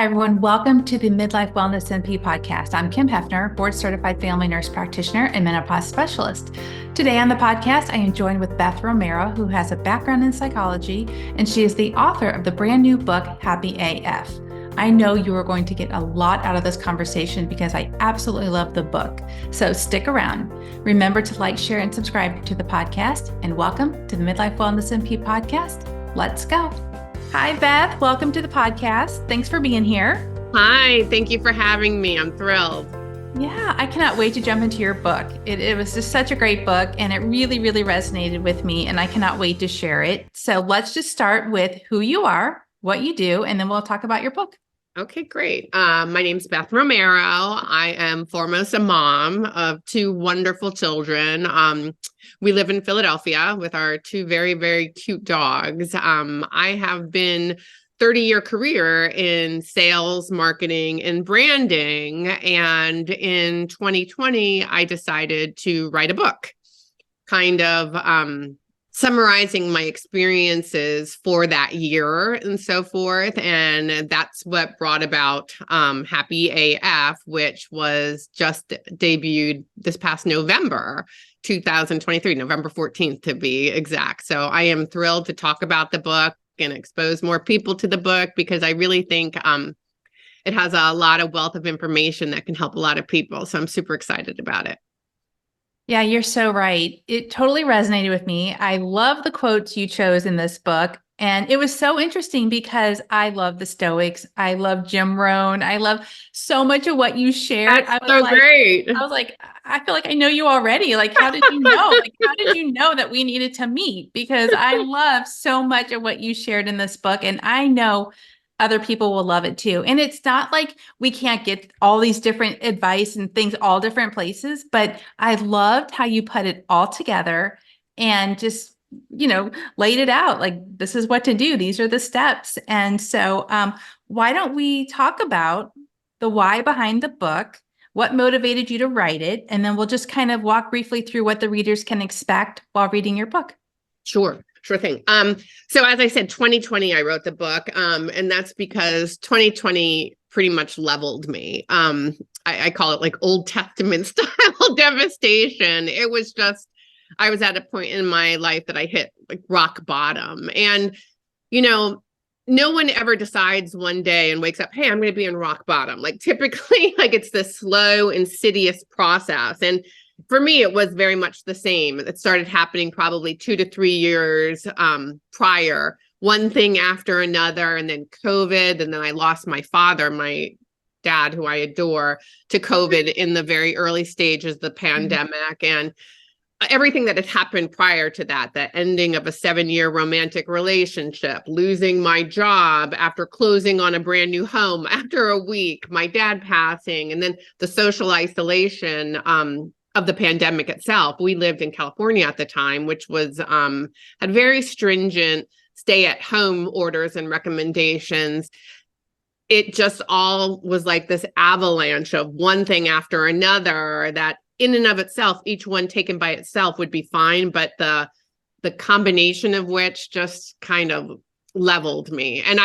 Hi, everyone. Welcome to the Midlife Wellness Podcast. I'm Kim Heifner, board certified family nurse practitioner and menopause specialist. Today on the podcast, I am joined with Beth Romero, who has a background in psychology, and she is the author of the brand new book, Happy AF. I know you are going to get a lot out of this conversation because I absolutely love the book. So stick around. Remember to like, share, and subscribe to the podcast. And welcome to the Midlife Wellness Podcast. Let's go. Hi, Beth. Welcome to the podcast. Thanks for being here. Hi. Thank you for having me. I'm thrilled. Yeah, I cannot wait to jump into your book. It was just such a great book, and it really, really resonated with me, and I cannot wait to share it. So let's just start with who you are, what you do, and then we'll talk about your book. Okay, great. My name's Beth Romero. I am foremost a mom of two wonderful children. We live in Philadelphia with our two very, very cute dogs. I have been 30-year career in sales, marketing, and branding. And in 2020, I decided to write a book, kind of summarizing my experiences for that year and so forth. And that's what brought about Happy AF, which was just debuted this past November 2023, November 14th to be exact. So I am thrilled to talk about the book and expose more people to the book because I really think it has a lot of wealth of information that can help a lot of people. So I'm super excited about it. Yeah, you're so right. It totally resonated with me. I love the quotes you chose in this book. And it was so interesting because I love the Stoics. I love Jim Rohn. I love so much of what you shared. That's so great. I was like, I feel like I know you already. Like, how did you know? Like, how did you know that we needed to meet? Because I love so much of what you shared in this book. And I know other people will love it too. And it's not like we can't get all these different advice and things all different places, but I loved how you put it all together and just, laid it out. Like, this is what to do. These are the steps. And so why don't we talk about the why behind the book, what motivated you to write it, and then we'll just kind of walk briefly through what the readers can expect while reading your book. Sure thing. So as I said, 2020, I wrote the book, and that's because 2020 pretty much leveled me. I call it like Old Testament style devastation. It was just, I was at a point in my life that I hit like rock bottom. And, no one ever decides one day and wakes up, hey, I'm going to be in rock bottom. Like typically, like it's this slow, insidious process. And for me, it was very much the same. It started happening probably 2 to 3 years prior, one thing after another, and then COVID. And then I lost my father, my dad, who I adore, to COVID in the very early stages of the pandemic. And everything that had happened prior to that, the ending of a 7-year romantic relationship, losing my job after closing on a brand new home after a week, my dad passing, and then the social isolation of the pandemic itself. We lived in California at the time, which was had very stringent stay-at-home orders and recommendations. It just all was like this avalanche of one thing after another that in and of itself, each one taken by itself would be fine, but the combination of which just kind of leveled me. And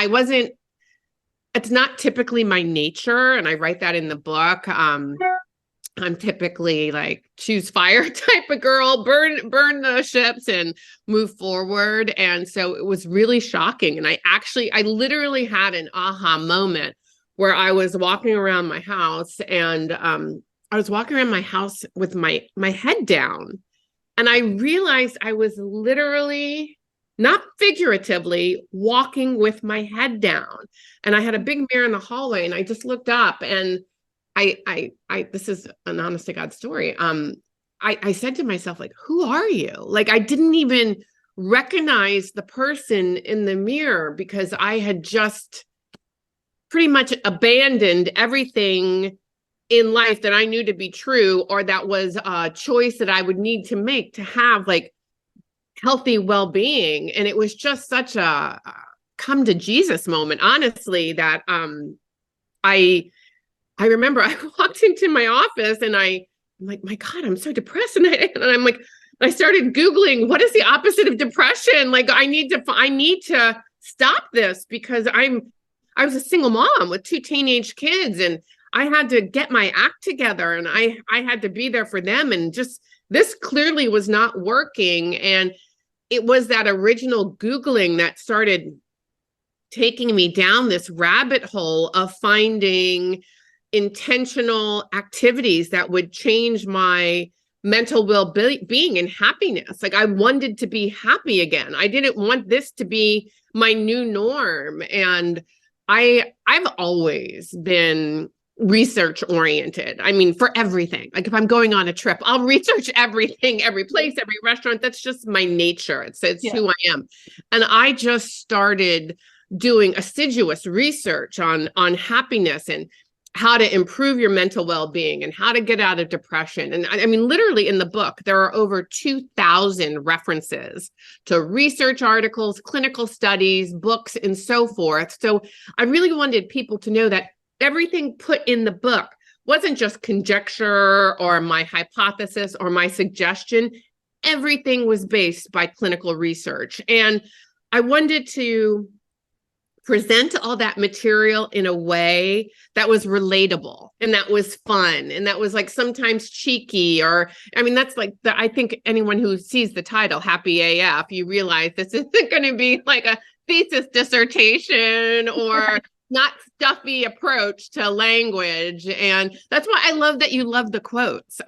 it's not typically my nature, and I write that in the book. I'm typically like choose fire type of girl, burn the ships and move forward. And so it was really shocking. And I literally had an aha moment where I was walking around my house and I was walking around my house with my head down. And I realized I was literally, not figuratively, walking with my head down. And I had a big mirror in the hallway and I just looked up and I this is an honest to God story. I said to myself, like, who are you? Like, I didn't even recognize the person in the mirror because I had just pretty much abandoned everything in life that I knew to be true, or that was a choice that I would need to make to have like healthy well-being. And it was just such a come to Jesus moment, honestly, that I remember I walked into my office and I'm like, my God, I'm so depressed. And I'm like, I started Googling, what is the opposite of depression? Like, I need to stop this because I was a single mom with 2 teenage kids, and I had to get my act together, and I had to be there for them. And just, this clearly was not working. And it was that original Googling that started taking me down this rabbit hole of finding intentional activities that would change my mental well-being and happiness. Like, I wanted to be happy again. I didn't want this to be my new norm. And I've always been research oriented. I mean, for everything. Like, if I'm going on a trip, I'll research everything, every place, every restaurant. That's just my nature. It's who I am. And I just started doing assiduous research on happiness and how to improve your mental well-being and how to get out of depression. And I mean, literally in the book, there are over 2,000 references to research articles, clinical studies, books, and so forth. So I really wanted people to know that everything put in the book wasn't just conjecture or my hypothesis or my suggestion. Everything was based by clinical research. And I wanted to present all that material in a way that was relatable and that was fun and that was like sometimes cheeky, or, I mean, that's like I think anyone who sees the title Happy AF, you realize this isn't going to be like a thesis dissertation or not stuffy approach to language. And that's why I love that you love the quotes.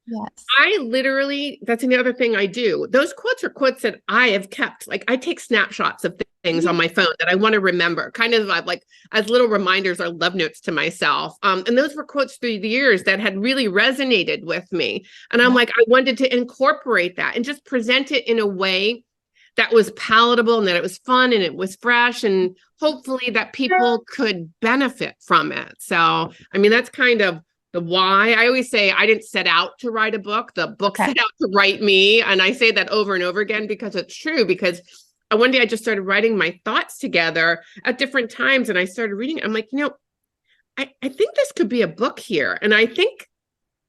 Yes. I literally, that's another thing I do. Those quotes are quotes that I have kept. Like, I take snapshots of things on my phone that I want to remember, kind of like as little reminders or love notes to myself. And those were quotes through the years that had really resonated with me. And I'm like, I wanted to incorporate that and just present it in a way that was palatable and that it was fun and it was fresh, and hopefully that people could benefit from it. So, I mean, that's kind of the why. I always say I didn't set out to write a book. The book set out to write me. And I say that over and over again because it's true. Because one day I just started writing my thoughts together at different times. And I started reading. I'm like, I think this could be a book here. And I think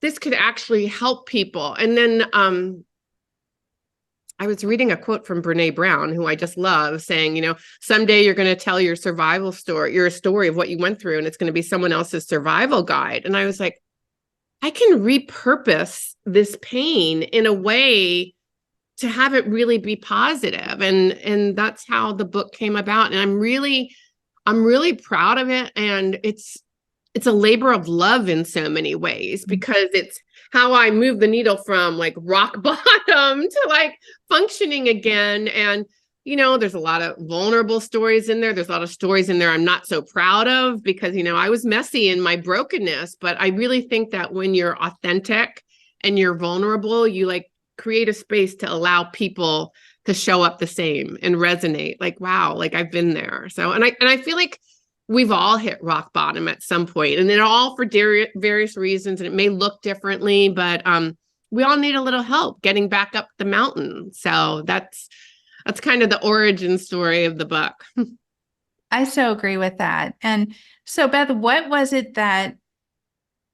this could actually help people. And then I was reading a quote from Brene Brown, who I just love, saying, someday you're going to tell your survival story, your story of what you went through, and it's going to be someone else's survival guide. And I was like, I can repurpose this pain in a way to have it really be positive. And that's how the book came about. And I'm really proud of it. And it's a labor of love in so many ways, because it's how I move the needle from like rock bottom to like functioning again. And, there's a lot of vulnerable stories in there. There's a lot of stories in there I'm not so proud of because, I was messy in my brokenness. But I really think that when you're authentic and you're vulnerable, you like create a space to allow people to show up the same and resonate. Like, wow, like I've been there. So, and I feel like we've all hit rock bottom at some point, and they're all for various reasons, and it may look differently, but we all need a little help getting back up the mountain. So that's kind of the origin story of the book. I so agree with that. And so, Beth, what was it that,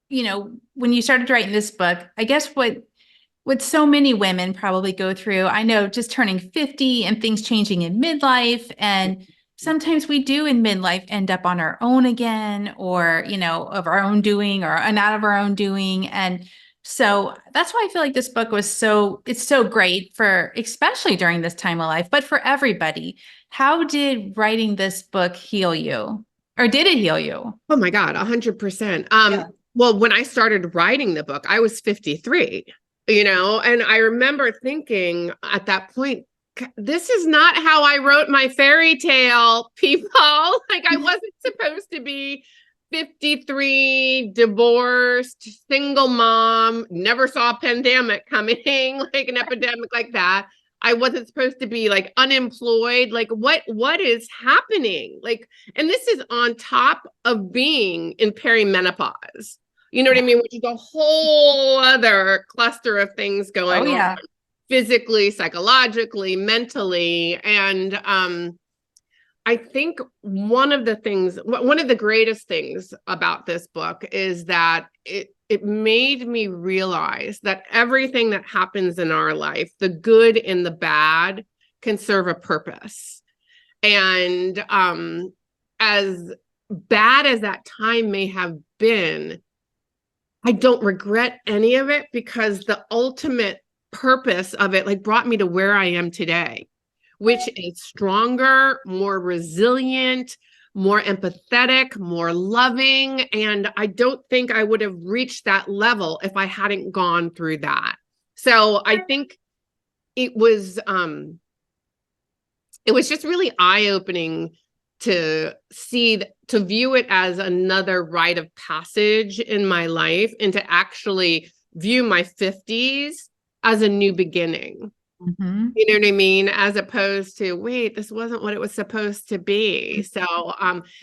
when you started writing this book, I guess what so many women probably go through, I know just turning 50 and things changing in midlife, and sometimes we do in midlife end up on our own again, or, of our own doing or not of our own doing. And so that's why I feel like this book it's so great for, especially during this time of life, but for everybody. How did writing this book heal you, or did it heal you? Oh my God, 100%. Well, when I started writing the book, I was 53, and I remember thinking at that point, this is not how I wrote my fairy tale, people. Like, I wasn't supposed to be 53, divorced, single mom, never saw a pandemic coming, like an epidemic like that. I wasn't supposed to be like unemployed. Like, what is happening? Like, and this is on top of being in perimenopause. You know what I mean? Which is a whole other cluster of things going on. Physically, psychologically, mentally. And I think one of the greatest things about this book is that it made me realize that everything that happens in our life, the good and the bad, can serve a purpose. And as bad as that time may have been, I don't regret any of it, because the ultimate purpose of it like brought me to where I am today, which is stronger, more resilient, more empathetic, more loving. And I don't think I would have reached that level if I hadn't gone through that. So I think it was just really eye-opening to see, to view it as another rite of passage in my life, and to actually view my 50s as a new beginning. Mm-hmm. You know what I mean? As opposed to, wait, this wasn't what it was supposed to be. So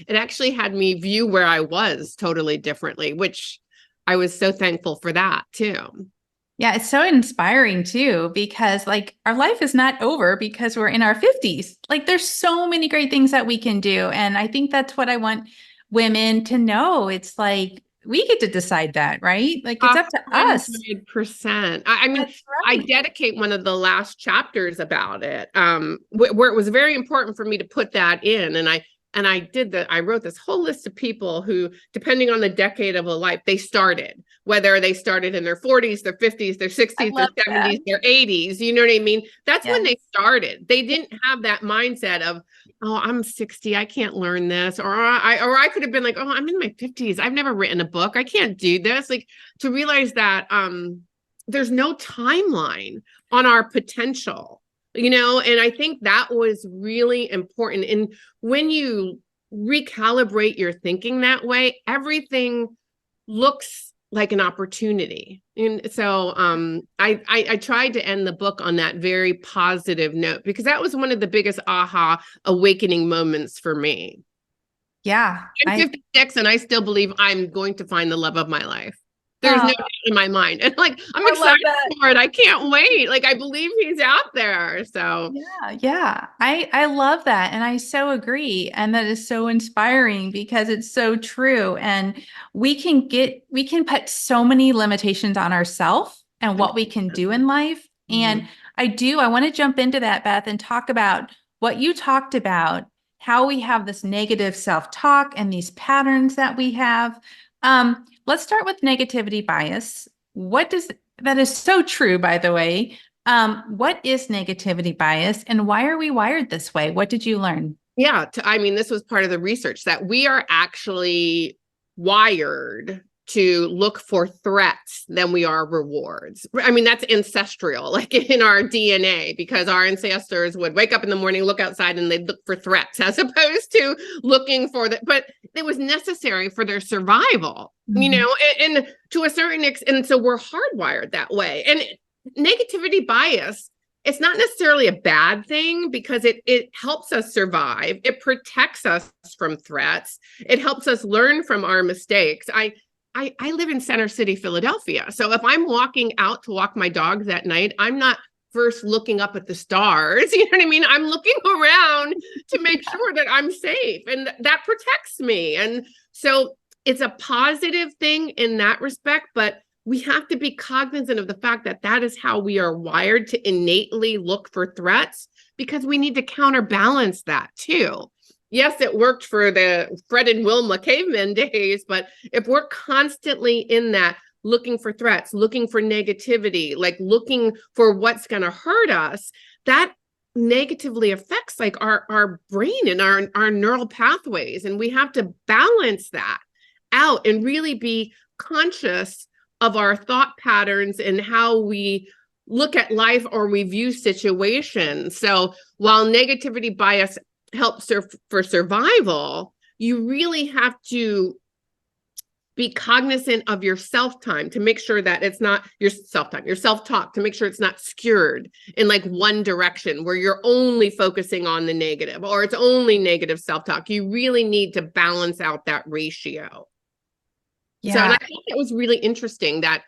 it actually had me view where I was totally differently, which I was so thankful for that too. Yeah, it's so inspiring too, because like our life is not over because we're in our 50s. Like there's so many great things that we can do. And I think that's what I want women to know. It's like we get to decide that, right? Like it's up to us. 100%. I mean, That's right. I dedicate one of the last chapters about it, where it was very important for me to put that in. And I wrote this whole list of people who, depending on the decade of a life, they started, whether they started in their 40s, their 50s, their 60s, their 70s, their 80s, you know what I mean? That's when they started. They didn't have that mindset of, oh, I'm 60, I can't learn this. Or I could have been like, oh, I'm in my 50s, I've never written a book, I can't do this. Like, to realize that there's no timeline on our potential. And I think that was really important. And when you recalibrate your thinking that way, everything looks like an opportunity. And so I tried to end the book on that very positive note, because that was one of the biggest aha awakening moments for me. Yeah. I'm 56 and I still believe I'm going to find the love of my life. There's no doubt in my mind. And like, I'm excited for it. I can't wait. Like, I believe he's out there. So yeah. I love that. And I so agree. And that is so inspiring, because it's so true. And we can put so many limitations on ourselves and what we can do in life. And I want to jump into that, Beth, and talk about what you talked about, how we have this negative self-talk and these patterns that we have. Let's start with negativity bias. That is so true, by the way. What is negativity bias, and why are we wired this way? What did you learn? Yeah, this was part of the research, that we are actually wired to look for threats than we are rewards. I mean, that's ancestral, like in our DNA, because our ancestors would wake up in the morning, look outside, and they'd look for threats as opposed to looking for but it was necessary for their survival, and to a certain extent. And so we're hardwired that way. And negativity bias, it's not necessarily a bad thing, because it helps us survive. It protects us from threats. It helps us learn from our mistakes. I live in Center City, Philadelphia. So if I'm walking out to walk my dogs at night, I'm not first looking up at the stars. You know what I mean? I'm looking around to make sure that I'm safe, and that protects me. And so it's a positive thing in that respect, but we have to be cognizant of the fact that that is how we are wired, to innately look for threats, because we need to counterbalance that too. Yes, it worked for the Fred and Wilma caveman days, but if we're constantly in that, looking for threats, looking for negativity, like looking for what's going to hurt us, that negatively affects like our brain and our neural pathways. And we have to balance that out and really be conscious of our thought patterns and how we look at life or we view situations. So while negativity bias helps for survival, you really have to be cognizant of your self-time to make sure that it's not your self-talk, to make sure it's not skewered in like one direction where you're only focusing on the negative, or it's only negative self-talk. You really need to balance out that ratio. Yeah. So, and I think it was really interesting that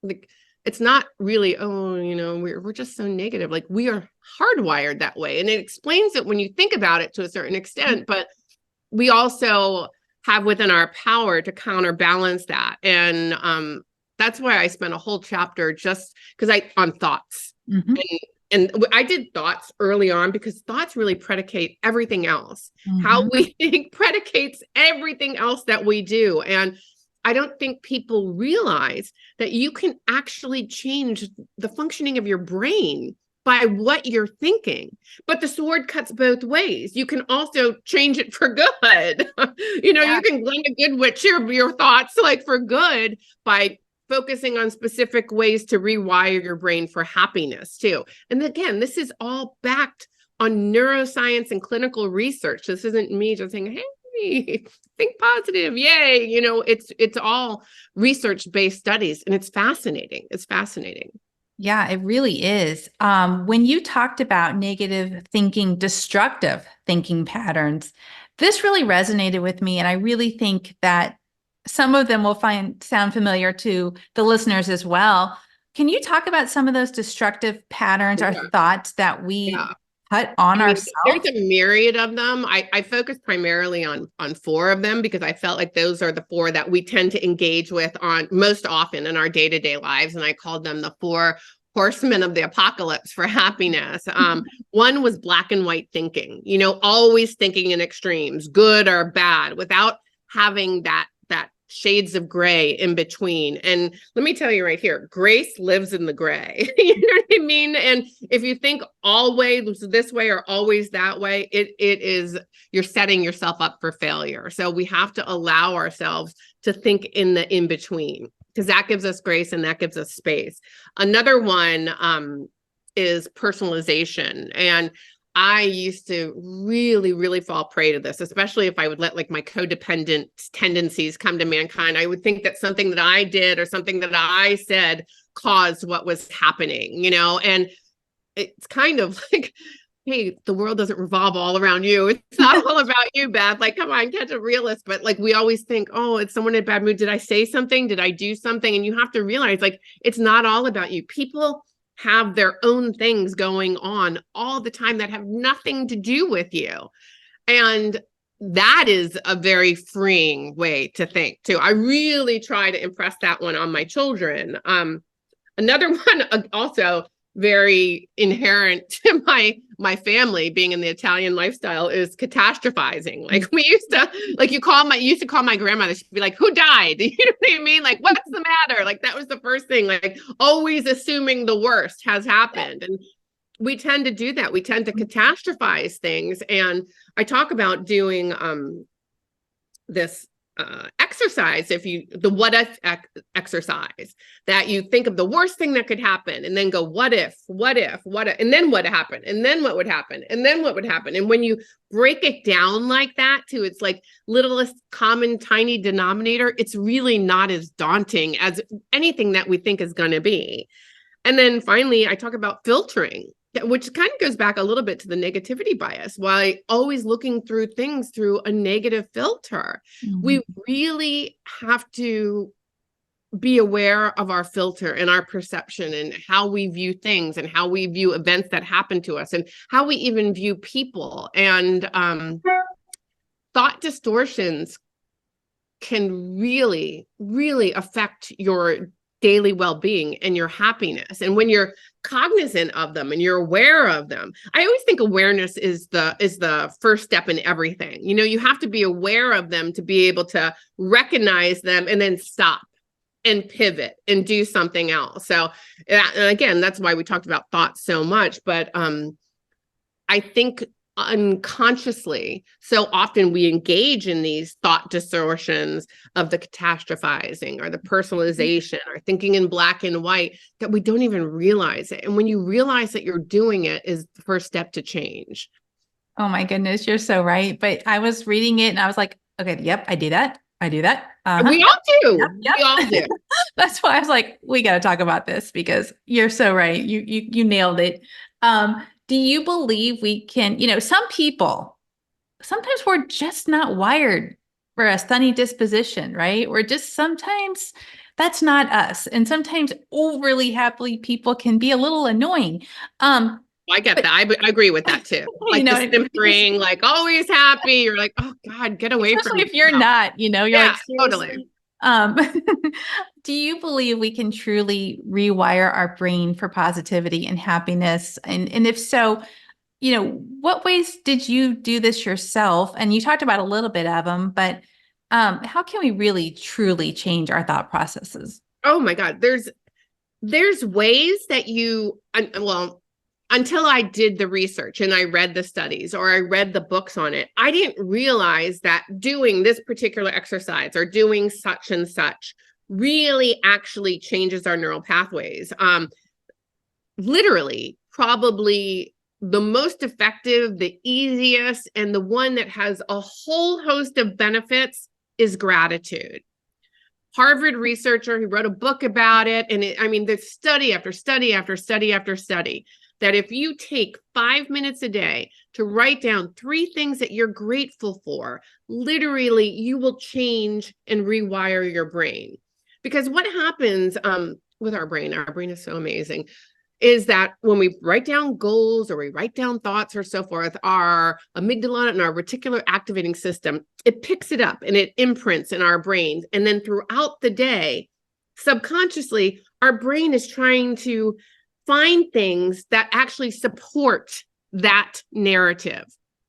like, it's not really, we're just so negative. Like, we are hardwired that way. And it explains it when you think about it to a certain extent, but we also have within our power to counterbalance that. And that's why I spent a whole chapter just because on thoughts. And And I did thoughts early on because thoughts really predicate everything else. How Mhm. we think predicates everything else that we do. And I don't think people realize that you can actually change the functioning of your brain by what you're thinking. But the sword cuts both ways. You can also change it for good. You can blend a good witch your thoughts like for good by focusing on specific ways to rewire your brain for happiness too. And again, this is all backed on neuroscience and clinical research. This isn't me just saying, hey, think positive, yay. It's all research-based studies, and it's fascinating. It's fascinating. Yeah, it really is. When you talked about negative thinking, destructive thinking patterns, this really resonated with me. And I really think that some of them will sound familiar to the listeners as well. Can you talk about some of those destructive patterns or thoughts that we put on ourselves? There's a myriad of them. I focus primarily on 4 of them because I felt like those are the 4 that we tend to engage with on most often in our day-to-day lives. And I called them the 4 horsemen of the apocalypse for happiness. One was black and white thinking, always thinking in extremes, good or bad, without having that shades of gray in between. And let me tell you right here, grace lives in the gray. You know what I mean? And if you think always this way or always that way, it is, you're setting yourself up for failure. So we have to allow ourselves to think in the in between, because that gives us grace and that gives us space. Another one is personalization. And I used to really, really fall prey to this, especially if I would let like my codependent tendencies come to mankind. I would think that something that I did or something that I said caused what was happening, and it's kind of like, hey, the world doesn't revolve all around you. It's not all about you, Beth. Like, come on, catch a realist. But like, we always think, oh, it's someone in a bad mood. Did I say something? Did I do something? And you have to realize, like, it's not all about you. People have their own things going on all the time that have nothing to do with you. And that is a very freeing way to think too. I really try to impress that one on my children. Another one also very inherent to my family being in the Italian lifestyle is catastrophizing. Like we used to, like you used to call my grandmother, she'd be like, who died? You know what I mean? Like, what's the matter? Like that was the first thing, like always assuming the worst has happened. And we tend to do that. We tend to catastrophize things. And I talk about doing this exercise, the what if exercise, that you think of the worst thing that could happen and then go, what if, and then what happened, and then what would happen, and then what would happen. And when you break it down like that to its like littlest common tiny denominator, it's really not as daunting as anything that we think is going to be. And then finally, I talk about filtering, which kind of goes back a little bit to the negativity bias, while always looking through things through a negative filter. Mm-hmm. We really have to be aware of our filter and our perception and how we view things and how we view events that happen to us and how we even view people. And thought distortions can really, really affect your daily well-being and your happiness. And when you're cognizant of them and you're aware of them, I always think awareness is the first step in everything. You have to be aware of them to be able to recognize them and then stop and pivot and do something else. So, and again, that's why we talked about thoughts so much. But I think unconsciously, so often we engage in these thought distortions of the catastrophizing or the personalization or thinking in black and white that we don't even realize it. And when you realize that you're doing it is the first step to change. Oh my goodness, you're so right. But I was reading it and I was like, okay, yep, I do that. Uh-huh. We all do. Yep. We all do. That's why I was like, we got to talk about this because you're so right. You nailed it. Do you believe we can, some people, sometimes we're just not wired for a sunny disposition, right? We're just sometimes that's not us. And sometimes overly happy people can be a little annoying. I get that. I agree with that too. Like the simpering, like always happy. You're like, oh God, get away from me. Especially if you're not, you're yeah, like, totally. Um, do you believe we can truly rewire our brain for positivity and happiness? And if so, what ways did you do this yourself? And you talked about a little bit of them, but how can we really truly change our thought processes? Oh my God. There's ways that well, until I did the research and I read the studies or I read the books on it, I didn't realize that doing this particular exercise or doing such and such really actually changes our neural pathways. Literally, probably the most effective, the easiest, and the one that has a whole host of benefits is gratitude. Harvard researcher, he wrote a book about it. And there's study after study after study after study that if you take 5 minutes a day to write down 3 things that you're grateful for, literally you will change and rewire your brain. Because what happens with our brain is so amazing, is that when we write down goals or we write down thoughts or so forth, our amygdala and our reticular activating system, it picks it up and it imprints in our brains. And then throughout the day, subconsciously, our brain is trying to find things that actually support that narrative,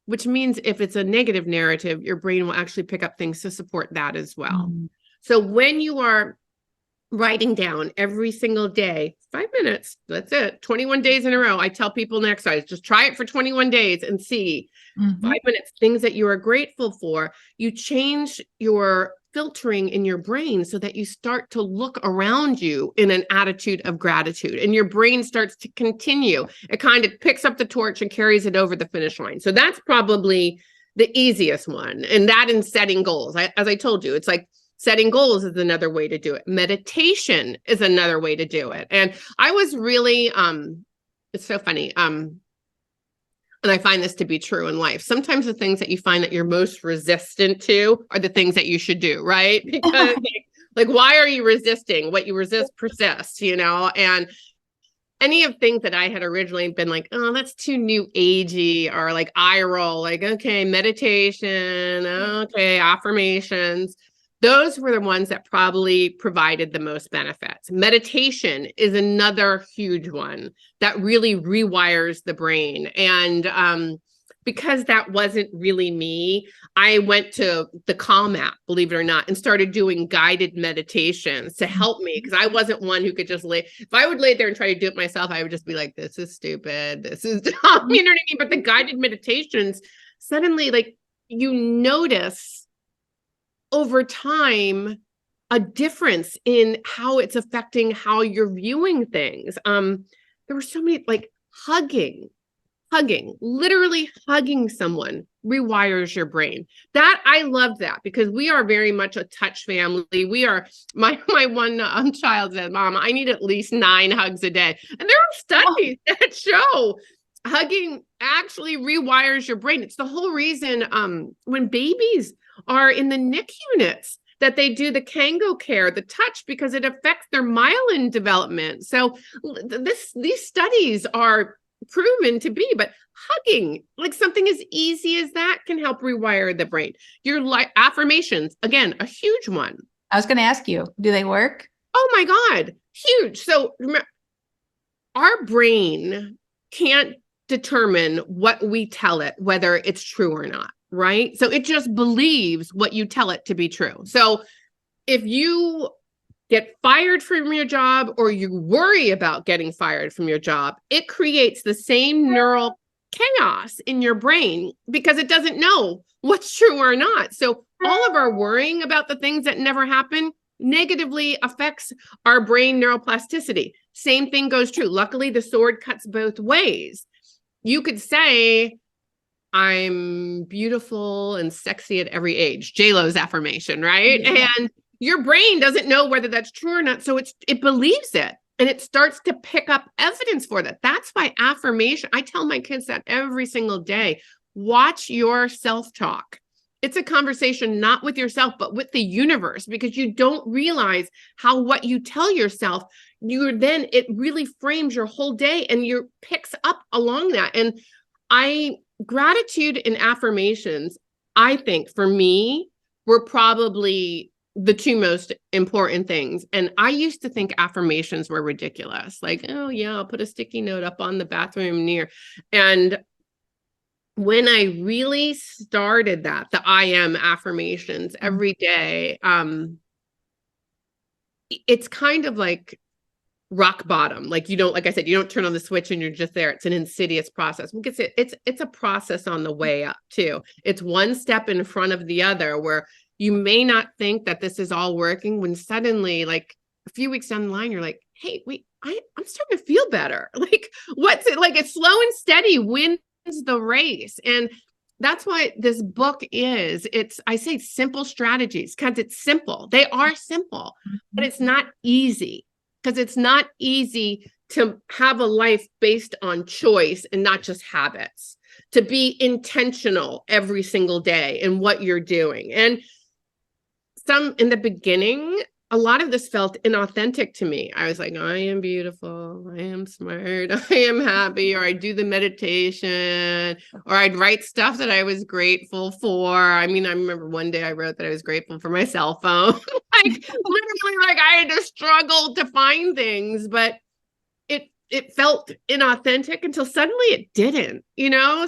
which means if it's a negative narrative, your brain will actually pick up things to support that as well. Mm. So when you are writing down every single day, 5 minutes, that's it, 21 days in a row. I tell people in exercise, just try it for 21 days and see 5 minutes, things that you are grateful for. You change your filtering in your brain so that you start to look around you in an attitude of gratitude, and your brain starts to continue. It kind of picks up the torch and carries it over the finish line. So that's probably the easiest one. And that in setting goals, as I told you, it's like setting goals is another way to do it. Meditation is another way to do it. And I was really, it's so funny. And I find this to be true in life. Sometimes the things that you find that you're most resistant to are the things that you should do, right? Because like, why are you resisting? What you resist persists, and any of things that I had originally been like, oh, that's too new agey, or like eye roll, like, okay, meditation, okay, affirmations. Those were the ones that probably provided the most benefits. Meditation is another huge one that really rewires the brain. And because that wasn't really me, I went to the Calm app, believe it or not, and started doing guided meditations to help me, because I wasn't one who could just if I would lay there and try to do it myself, I would just be like, this is stupid. This is dumb. You know what I mean? But the guided meditations, suddenly, like, you notice over time a difference in how it's affecting how you're viewing things. There were so many, like hugging, literally hugging someone rewires your brain. That I love that, because we are very much a touch family. We are, my one child said, Mom, I need at least 9 hugs a day. And there are studies that show hugging actually rewires your brain. It's the whole reason when babies are in the NICU units that they do the Kango care, the touch, because it affects their myelin development. So these studies are proven to be, but hugging, like something as easy as that, can help rewire the brain. Your affirmations, again, a huge one. I was going to ask you, do they work? Oh my God, huge. So remember, our brain can't determine what we tell it, whether it's true or not. Right? So it just believes what you tell it to be true. So if you get fired from your job, or you worry about getting fired from your job, it creates the same neural chaos in your brain, because it doesn't know what's true or not. So all of our worrying about the things that never happen negatively affects our brain neuroplasticity. Same thing goes true. Luckily, the sword cuts both ways. You could say, I'm beautiful and sexy at every age. J-Lo's affirmation, right? Yeah. And your brain doesn't know whether that's true or not. So it believes it, and it starts to pick up evidence for that. That's why affirmation, I tell my kids that every single day. Watch your self-talk. It's a conversation not with yourself, but with the universe, because you don't realize how what you tell yourself, it really frames your whole day, and you picks up along that. And gratitude and affirmations, I think for me, were probably the two most important things. And I used to think affirmations were ridiculous. Like, oh yeah, I'll put a sticky note up on the bathroom mirror. And when I really started that, the I am affirmations every day, it's kind of like rock bottom. Like you don't, like I said, you don't turn on the switch and you're just there. It's an insidious process. Because it's a process on the way up too. It's one step in front of the other where you may not think that this is all working when suddenly, like a few weeks down the line, you're like, hey, wait, I'm starting to feel better. Like what's it like? It's slow and steady wins the race. And that's what this book is. I say simple strategies because it's simple. They are simple, but it's not easy. Because it's not easy to have a life based on choice and not just habits, to be intentional every single day in what you're doing. And in the beginning, a lot of this felt inauthentic to me. I was like, I am beautiful, I am smart, I am happy, or I'd do the meditation, or I'd write stuff that I was grateful for. I mean, I remember one day I wrote that I was grateful for my cell phone. Like literally, like I had to struggle to find things, but it felt inauthentic until suddenly it didn't,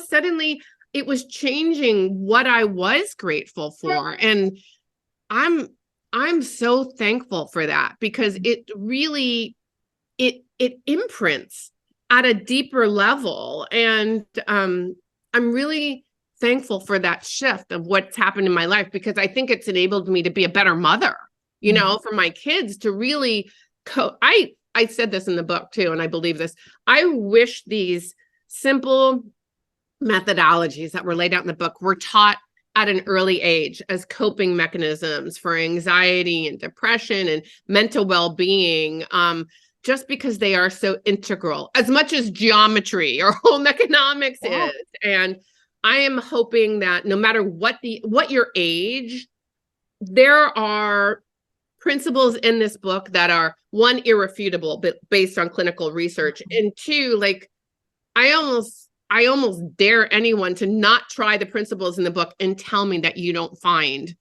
suddenly it was changing what I was grateful for. And I'm so thankful for that because it really, it imprints at a deeper level. And I'm really thankful for that shift of what's happened in my life, because I think it's enabled me to be a better mother, for my kids to really I said this in the book too, and I believe this. I wish these simple methodologies that were laid out in the book were taught at an early age as coping mechanisms for anxiety and depression and mental well-being, just because they are so integral, as much as geometry or home economics is. And I am hoping that no matter what your age, there are principles in this book that are, one, irrefutable, but based on clinical research, and two, like I almost dare anyone to not try the principles in the book and tell me that you don't find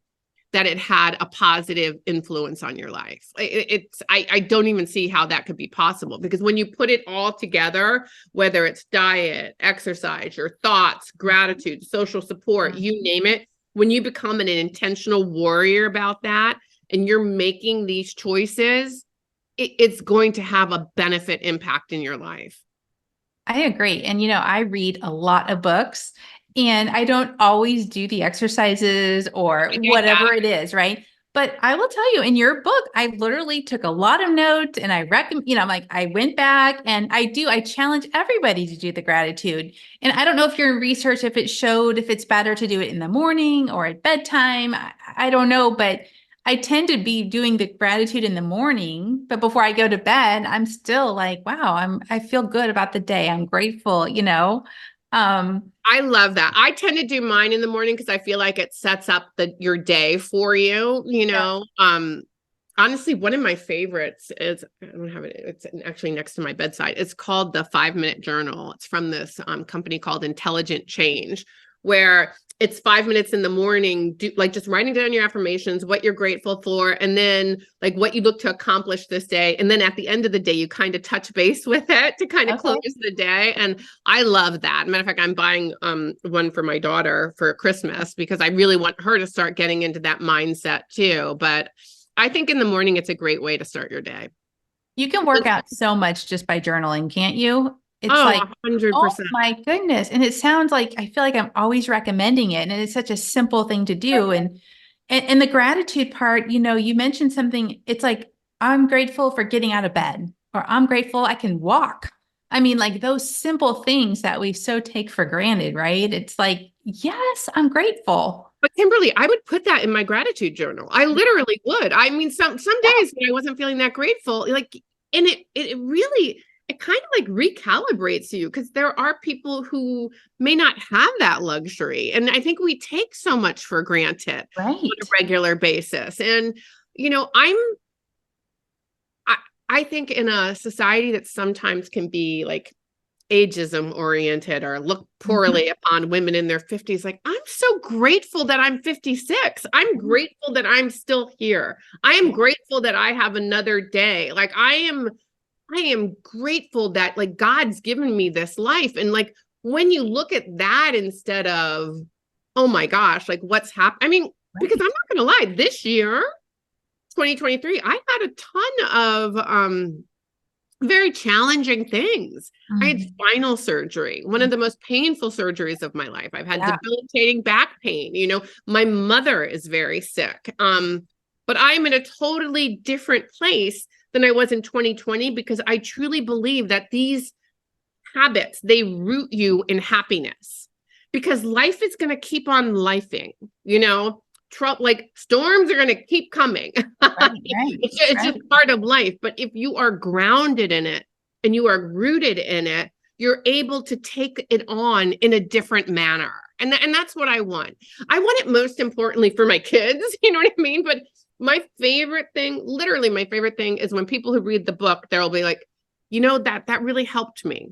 that it had a positive influence on your life. I don't even see how that could be possible, because when you put it all together, whether it's diet, exercise, your thoughts, gratitude, social support, you name it, when you become an intentional warrior about that and you're making these choices, it's going to have a benefit impact in your life. I agree. And, I read a lot of books and I don't always do the exercises or whatever it is, right? But I will tell you, in your book, I literally took a lot of notes and I recommend, I'm like, I went back and I challenge everybody to do the gratitude. And I don't know if you're in research, if it showed if it's better to do it in the morning or at bedtime. I don't know, but I tend to be doing the gratitude in the morning, but before I go to bed, I'm still like, wow, I feel good about the day. I'm grateful, I love that. I tend to do mine in the morning because I feel like it sets up your day for you, Honestly, one of my favorites is, I don't have it, it's actually next to my bedside. It's called the 5-Minute Journal. It's from this company called Intelligent Change, where it's 5 minutes in the morning, just writing down your affirmations, what you're grateful for, and then like what you look to accomplish this day. And then at the end of the day, you kind of touch base with it to kind of close the day. And I love that. Matter of fact, I'm buying one for my daughter for Christmas because I really want her to start getting into that mindset too. But I think in the morning, it's a great way to start your day. You can work out so much just by journaling, can't you? It's 100%. Oh my goodness. And it sounds like, I feel like I'm always recommending it. And it's such a simple thing to do. And the gratitude part, you mentioned something, it's like, I'm grateful for getting out of bed, or I'm grateful I can walk. I mean, like those simple things that we so take for granted, right? It's like, yes, I'm grateful. But Kimberly, I would put that in my gratitude journal. I literally would. I mean, some days when I wasn't feeling that grateful, like, and it really, it kind of like recalibrates you, because there are people who may not have that luxury. And I think we take so much for granted on a regular basis. And, I think in a society that sometimes can be like ageism oriented or look poorly upon women in their 50s. Like, I'm so grateful that I'm 56. I'm grateful that I'm still here. I am grateful that I have another day. Like, I am grateful that like God's given me this life. And like, when you look at that instead of, oh my gosh, like what's happened? I mean, because I'm not going to lie, this year, 2023, I had a ton of very challenging things. I had spinal surgery, one of the most painful surgeries of my life. I've had debilitating back pain. You know, my mother is very sick. But I'm in a totally different place than I was in 2020 because I truly believe that these habits, they root you in happiness because life is going to keep on lifing, you know. Like storms are going to keep coming. It's just part of life. But if you are grounded in it and you are rooted in it, you're able to take it on in a different manner. And that's what I want. I want it most importantly for my kids. You know what I mean? But my favorite thing, literally my favorite thing is when people who read the book, they'll be like, you know, that really helped me.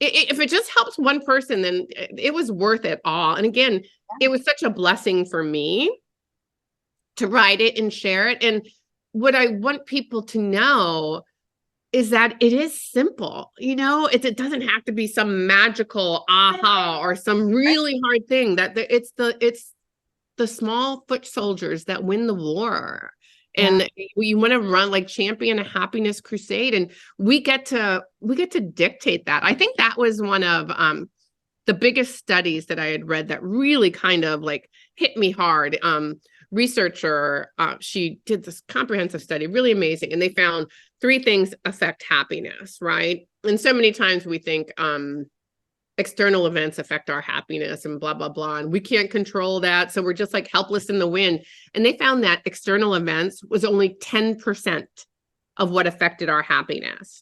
If it just helps one person, then it was worth it all. And again, it was such a blessing for me to write it and share it. And what I want people to know is that it is simple. You know, it doesn't have to be some magical aha or some really hard thing. That it's the small foot soldiers that win the war. And you want to run like champion a happiness crusade. And we get to dictate that. I think that was one of the biggest studies that I had read that really kind of like hit me hard. Researcher, she did this comprehensive study, really amazing. And they found 3 things affect happiness, right? And so many times we think external events affect our happiness and blah, blah, blah. And we can't control that. So we're just like helpless in the wind. And they found that external events was only 10% of what affected our happiness.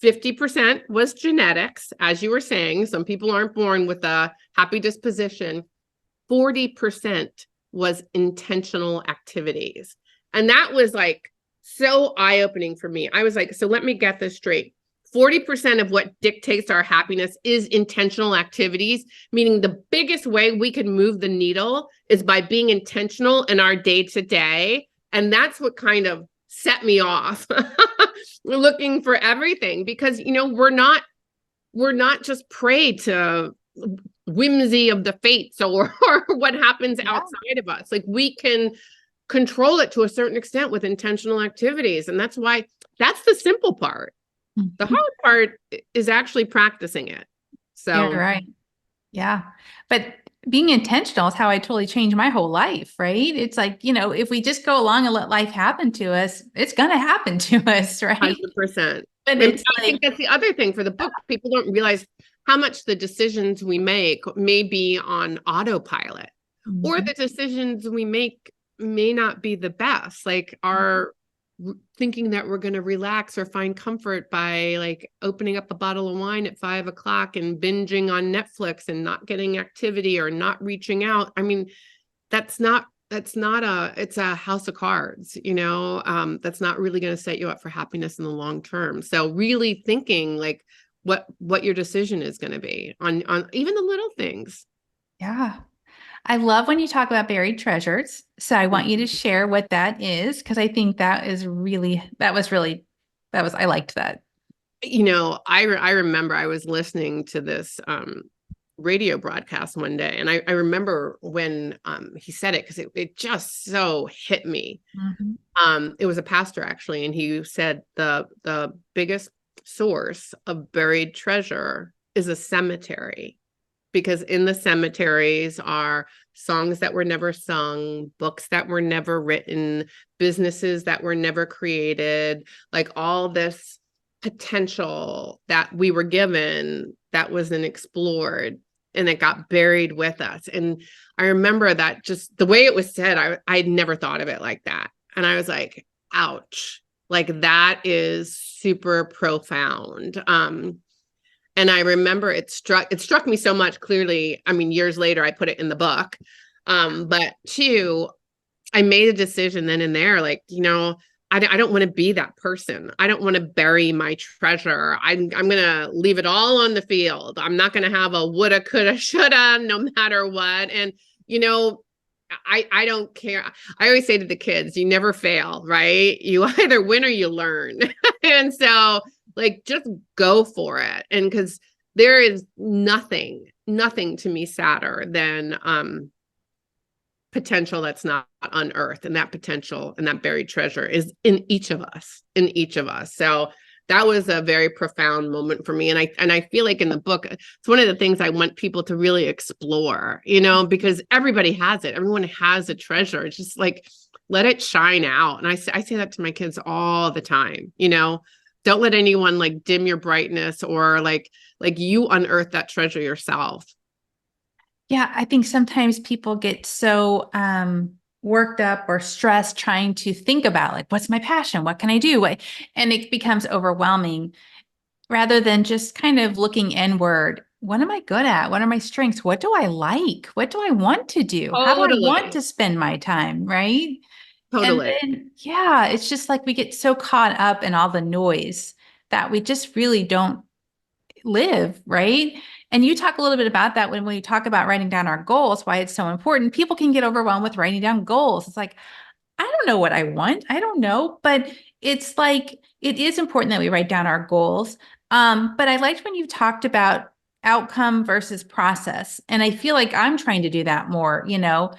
50% was genetics. As you were saying, some people aren't born with a happy disposition. 40% was intentional activities. And that was like so eye-opening for me. I was like, so let me get this straight. 40% of what dictates our happiness is intentional activities, meaning the biggest way we can move the needle is by being intentional in our day-to-day. And that's what kind of set me off looking for everything because, you know, we're not just prey to whimsy of the fates or what happens outside of us. Like we can control it to a certain extent with intentional activities. And that's why that's the simple part. The hard part is actually practicing it. So you're right. Yeah. But being intentional is how I totally changed my whole life, right? It's like, you know, if we just go along and let life happen to us, it's going to happen to us, right? 100%. But I think that's the other thing for the book. People don't realize how much the decisions we make may be on autopilot or the decisions we make may not be the best. Like our thinking that we're going to relax or find comfort by like opening up a bottle of wine at 5 o'clock and binging on Netflix and not getting activity or not reaching out. I mean, it's a house of cards, you know, that's not really going to set you up for happiness in the long term. So really thinking like what your decision is going to be on even the little things. Yeah. I love when you talk about buried treasures. So I want you to share what that is, because I think I liked that. You know, I remember I was listening to this radio broadcast one day, and I remember when he said it because it just so hit me. It was a pastor actually, and he said the biggest source of buried treasure is a cemetery. Because in the cemeteries are songs that were never sung, books that were never written, businesses that were never created, like all this potential that we were given that wasn't explored and it got buried with us. And I remember that just the way it was said, I'd never thought of it like that. And I was like, ouch, like that is super profound. And I remember it struck me so much clearly. I mean, years later, I put it in the book. But 2, I made a decision then and there, like, you know, I don't want to be that person. I don't want to bury my treasure. I'm going to leave it all on the field. I'm not going to have a woulda, coulda, shoulda, no matter what. And, you know, I don't care. I always say to the kids, you never fail, right? You either win or you learn. And so like, just go for it. And because there is nothing to me sadder than, potential that's not unearthed, and that potential and that buried treasure is in each of us. So that was a very profound moment for me. And I feel like in the book, it's one of the things I want people to really explore, you know, because everybody has it. Everyone has a treasure. It's just like, let it shine out. And I say that to my kids all the time, you know, don't let anyone like dim your brightness, or like you unearth that treasure yourself. Yeah, I think sometimes people get so worked up or stressed trying to think about like, what's my passion? What can I do? And it becomes overwhelming rather than just kind of looking inward. What am I good at? What are my strengths? What do I like? What do I want to do? How do I want to spend my time? Right. Totally. And then, yeah, it's just like we get so caught up in all the noise that we just really don't live, right? And you talk a little bit about that when we talk about writing down our goals, why it's so important. People can get overwhelmed with writing down goals. It's like, I don't know what I want. I don't know, but it's like, it is important that we write down our goals. But I liked when you talked about outcome versus process. And I feel like I'm trying to do that more, you know,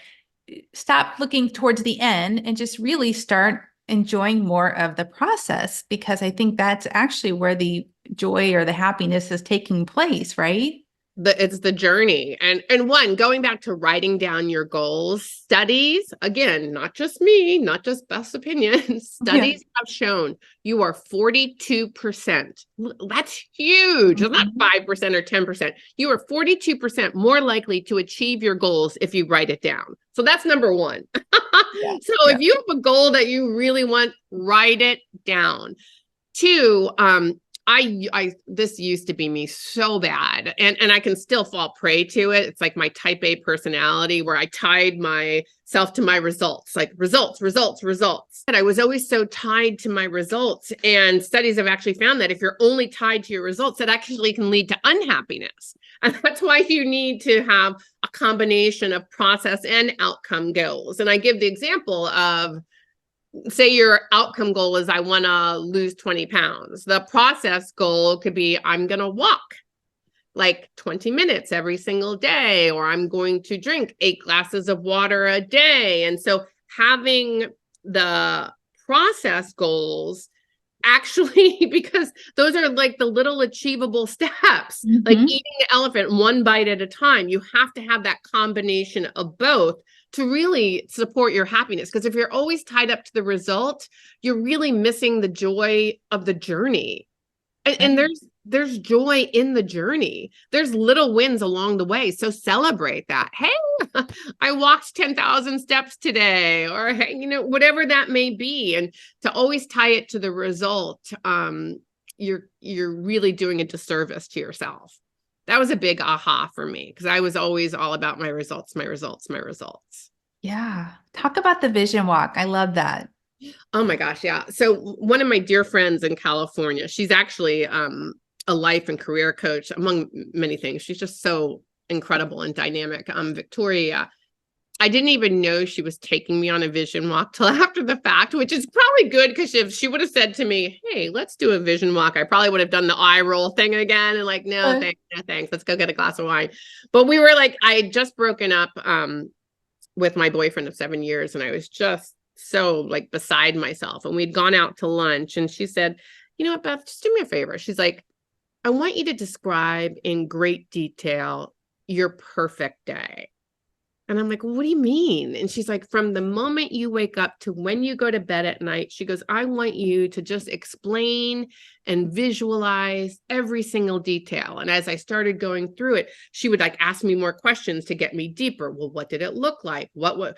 stop looking towards the end and just really start enjoying more of the process, because I think that's actually where the joy or the happiness is taking place, right? It's the journey. And one, going back to writing down your goals, studies, again, not just me, not just Beth's opinion, studies have shown you are 42%. That's huge. It's not 5% or 10%. You are 42% more likely to achieve your goals if you write it down. So that's number one. If you have a goal that you really want, write it down. Two, this used to be me so bad, and I can still fall prey to it. It's like my type A personality where I tied myself to my results, like results. And I was always so tied to my results. And studies have actually found that if you're only tied to your results, that actually can lead to unhappiness. And that's why you need to have a combination of process and outcome goals. And I give the example of, say your outcome goal is I want to lose 20 pounds. The process goal could be I'm going to walk like 20 minutes every single day, or I'm going to drink 8 glasses of water a day. And so having the process goals actually, because those are like the little achievable steps, like eating an elephant one bite at a time, you have to have that combination of both to really support your happiness. Because if you're always tied up to the result, you're really missing the joy of the journey. And there's joy in the journey. There's little wins along the way. So celebrate that. Hey, I walked 10,000 steps today, or, hey, you know, whatever that may be. And to always tie it to the result, you're really doing a disservice to yourself. That was a big aha for me, because I was always all about my results. Yeah. Talk about the vision walk. I love that. Oh my gosh. Yeah. So one of my dear friends in California, she's actually a life and career coach, among many things. She's just so incredible and dynamic. Victoria, I didn't even know she was taking me on a vision walk till after the fact, which is probably good, because if she would have said to me, hey, let's do a vision walk, I probably would have done the eye roll thing again and like, no, thanks. Let's go get a glass of wine. But we were like, I had just broken up with my boyfriend of 7 years, and I was just so like beside myself. And we'd gone out to lunch, and she said, you know what, Beth, just do me a favor. She's like, I want you to describe in great detail your perfect day. And I'm like, what do you mean? And she's like, from the moment you wake up to when you go to bed at night, she goes, I want you to just explain and visualize every single detail. And as I started going through it, she would like ask me more questions to get me deeper. Well, what did it look like? What were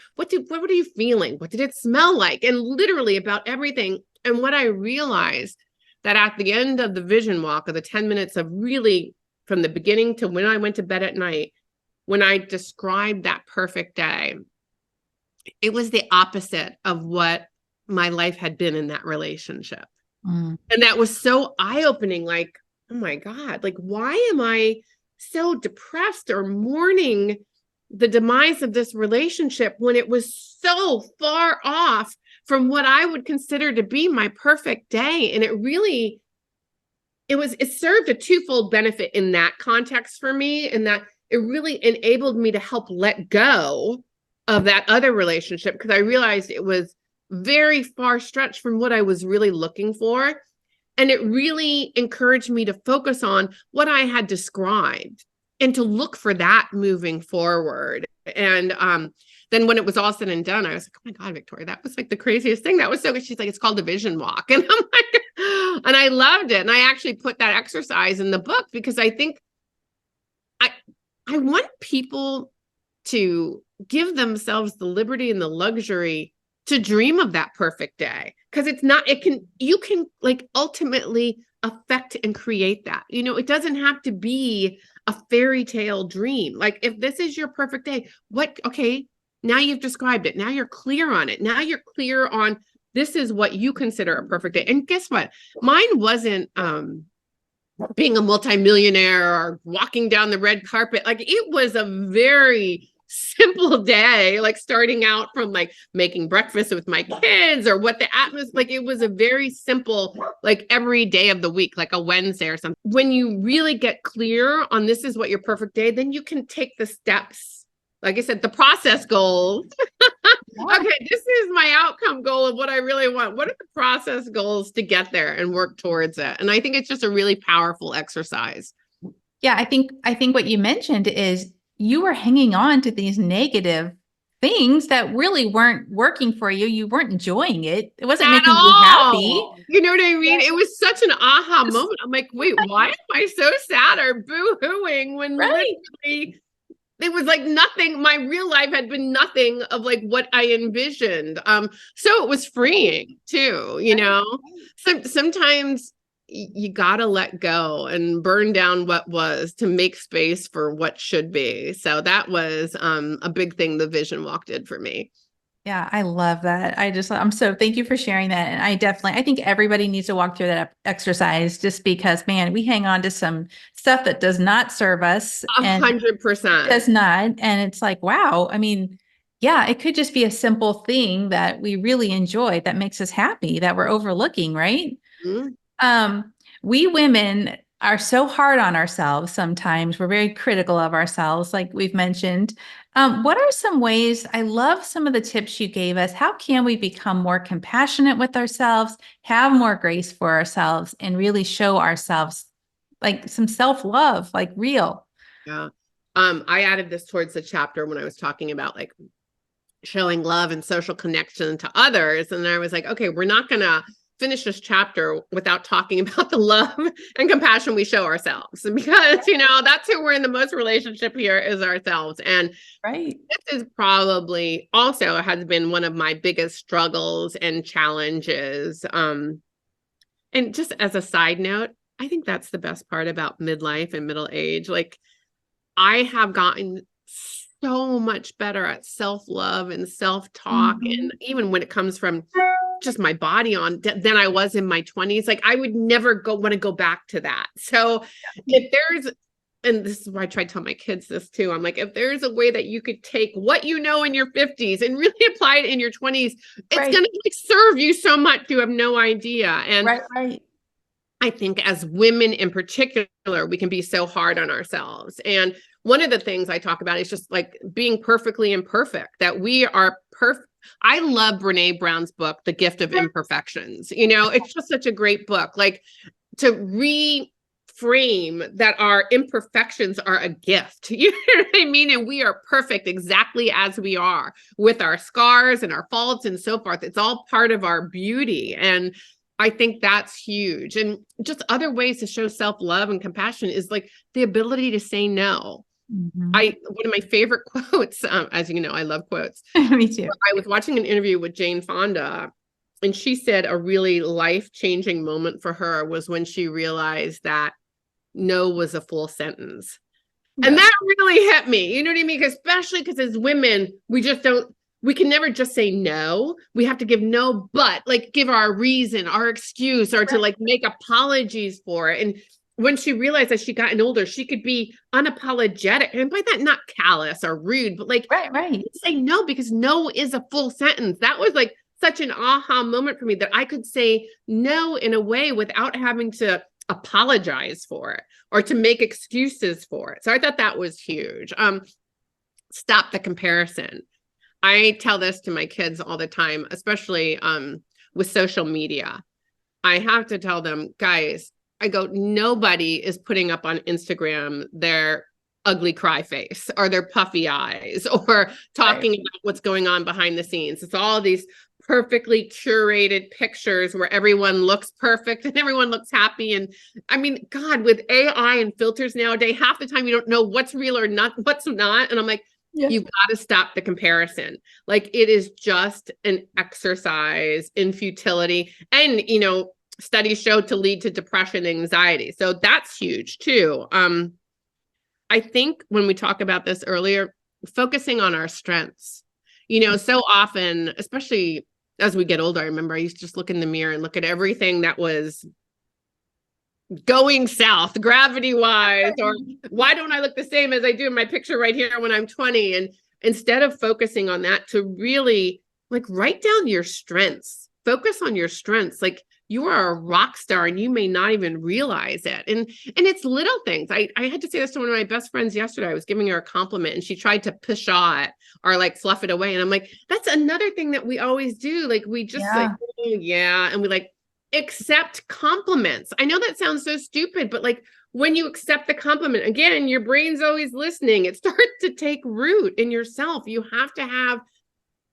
you feeling? What did it smell like? And literally about everything. And what I realized that at the end of the vision walk, of the 10 minutes of really from the beginning to when I went to bed at night, when I described that perfect day, it was the opposite of what my life had been in that relationship. Mm. And that was so eye-opening, like, oh my God, like, why am I so depressed or mourning the demise of this relationship when it was so far off from what I would consider to be my perfect day? And it served a twofold benefit in that context for me, and that it really enabled me to help let go of that other relationship, because I realized it was very far stretched from what I was really looking for. And it really encouraged me to focus on what I had described and to look for that moving forward. And then when it was all said and done, I was like, oh my God, Victoria, that was like the craziest thing. That was so good. She's like, it's called the vision walk. And I'm like, and I loved it. And I actually put that exercise in the book because I think I want people to give themselves the liberty and the luxury to dream of that perfect day. Because you can like ultimately affect and create that. It doesn't have to be a fairy tale dream. Like, if this is your perfect day, okay, now you've described it. Now you're clear on it. Now you're clear on this is what you consider a perfect day. And guess what? Mine wasn't being a multimillionaire or walking down the red carpet. Like, it was a very simple day, like starting out from like making breakfast with my kids or what the atmosphere, like it was a very simple, like every day of the week, like a Wednesday or something. When you really get clear on this is what your perfect day, then you can take the steps. Like I said, the process goals. Okay, this is my outcome goal of what I really want. What are the process goals to get there and work towards it? And I think it's just a really powerful exercise. Yeah, I think what you mentioned is you were hanging on to these negative things that really weren't working for you. You weren't enjoying it. It wasn't making you happy. You know what I mean? It was such an aha moment. I'm like, wait, why am I so sad or boo-hooing when literally it was like nothing. My real life had been nothing of like what I envisioned. So it was freeing too, sometimes you gotta let go and burn down what was to make space for what should be. So that was a big thing the vision walk did for me. Yeah, I love that. Thank you for sharing that. And I think everybody needs to walk through that exercise, just because, man, we hang on to some stuff that does not serve us. 100%. Does not. And it's like, wow. I mean, yeah, it could just be a simple thing that we really enjoy, that makes us happy, that we're overlooking, right? Mm-hmm. We women are so hard on ourselves. Sometimes we're very critical of ourselves, like we've mentioned. What are some ways? I love some of the tips you gave us. How can we become more compassionate with ourselves, have more grace for ourselves, and really show ourselves like some self-love, like real? Yeah. I added this towards the chapter when I was talking about like showing love and social connection to others. And I was like, okay, we're not going to finish this chapter without talking about the love and compassion we show ourselves, because that's who we're in the most relationship here, is ourselves. And this is probably also has been one of my biggest struggles and challenges. And just as a side note, I think that's the best part about midlife and middle age. Like, I have gotten so much better at self-love and self-talk. Mm-hmm. And even when it comes from just my body on than I was in my 20s. Like, I would never want to go back to that. So if there's, and this is why I try to tell my kids this too, I'm like, if there's a way that you could take what you know in your 50s and really apply it in your 20s, it's going to like serve you so much, you have no idea. And I think as women in particular, we can be so hard on ourselves. And one of the things I talk about is just like being perfectly imperfect, that we are perfect. I love Brene Brown's book, The Gift of Imperfections. It's just such a great book, like to reframe that our imperfections are a gift. You know what I mean? And we are perfect exactly as we are, with our scars and our faults and so forth. It's all part of our beauty. And I think that's huge. And just other ways to show self-love and compassion is like the ability to say no. Mm-hmm. One of my favorite quotes, as you know, I love quotes. Me too. I was watching an interview with Jane Fonda, and she said a really life-changing moment for her was when she realized that no was a full sentence. Yeah. And that really hit me. You know what I mean? Especially because as women, we we can never just say no. We have to give no, but like give our reason, our excuse, or to like make apologies for it. And when she realized that she gotten older, she could be unapologetic. And by that, not callous or rude, but like say no, because no is a full sentence. That was like such an aha moment for me, that I could say no in a way without having to apologize for it or to make excuses for it. So I thought that was huge. Stop the comparison. I tell this to my kids all the time, especially with social media. I have to tell them, guys, I go, nobody is putting up on Instagram their ugly cry face or their puffy eyes or talking about what's going on behind the scenes. It's all these perfectly curated pictures where everyone looks perfect and everyone looks happy. And I mean, God, with AI and filters nowadays, half the time you don't know what's real or not, what's not. And I'm like, you've got to stop the comparison. Like, it is just an exercise in futility. And, you know, studies show to lead to depression and anxiety. So that's huge too. I think when we talk about this earlier, focusing on our strengths, you know, so often, especially as we get older, I remember I used to just look in the mirror and look at everything that was going south, gravity wise, or why don't I look the same as I do in my picture right here when I'm 20? And instead of focusing on that, to really like write down your strengths, focus on your strengths. Like, you are a rock star and you may not even realize it. And it's little things. I had to say this to one of my best friends yesterday. I was giving her a compliment and she tried to pshaw it or like fluff it away. And I'm like, that's another thing that we always do. Like, we just like, oh, yeah. And we like accept compliments. I know that sounds so stupid, but like, when you accept the compliment, again, your brain's always listening. It starts to take root in yourself. You have to have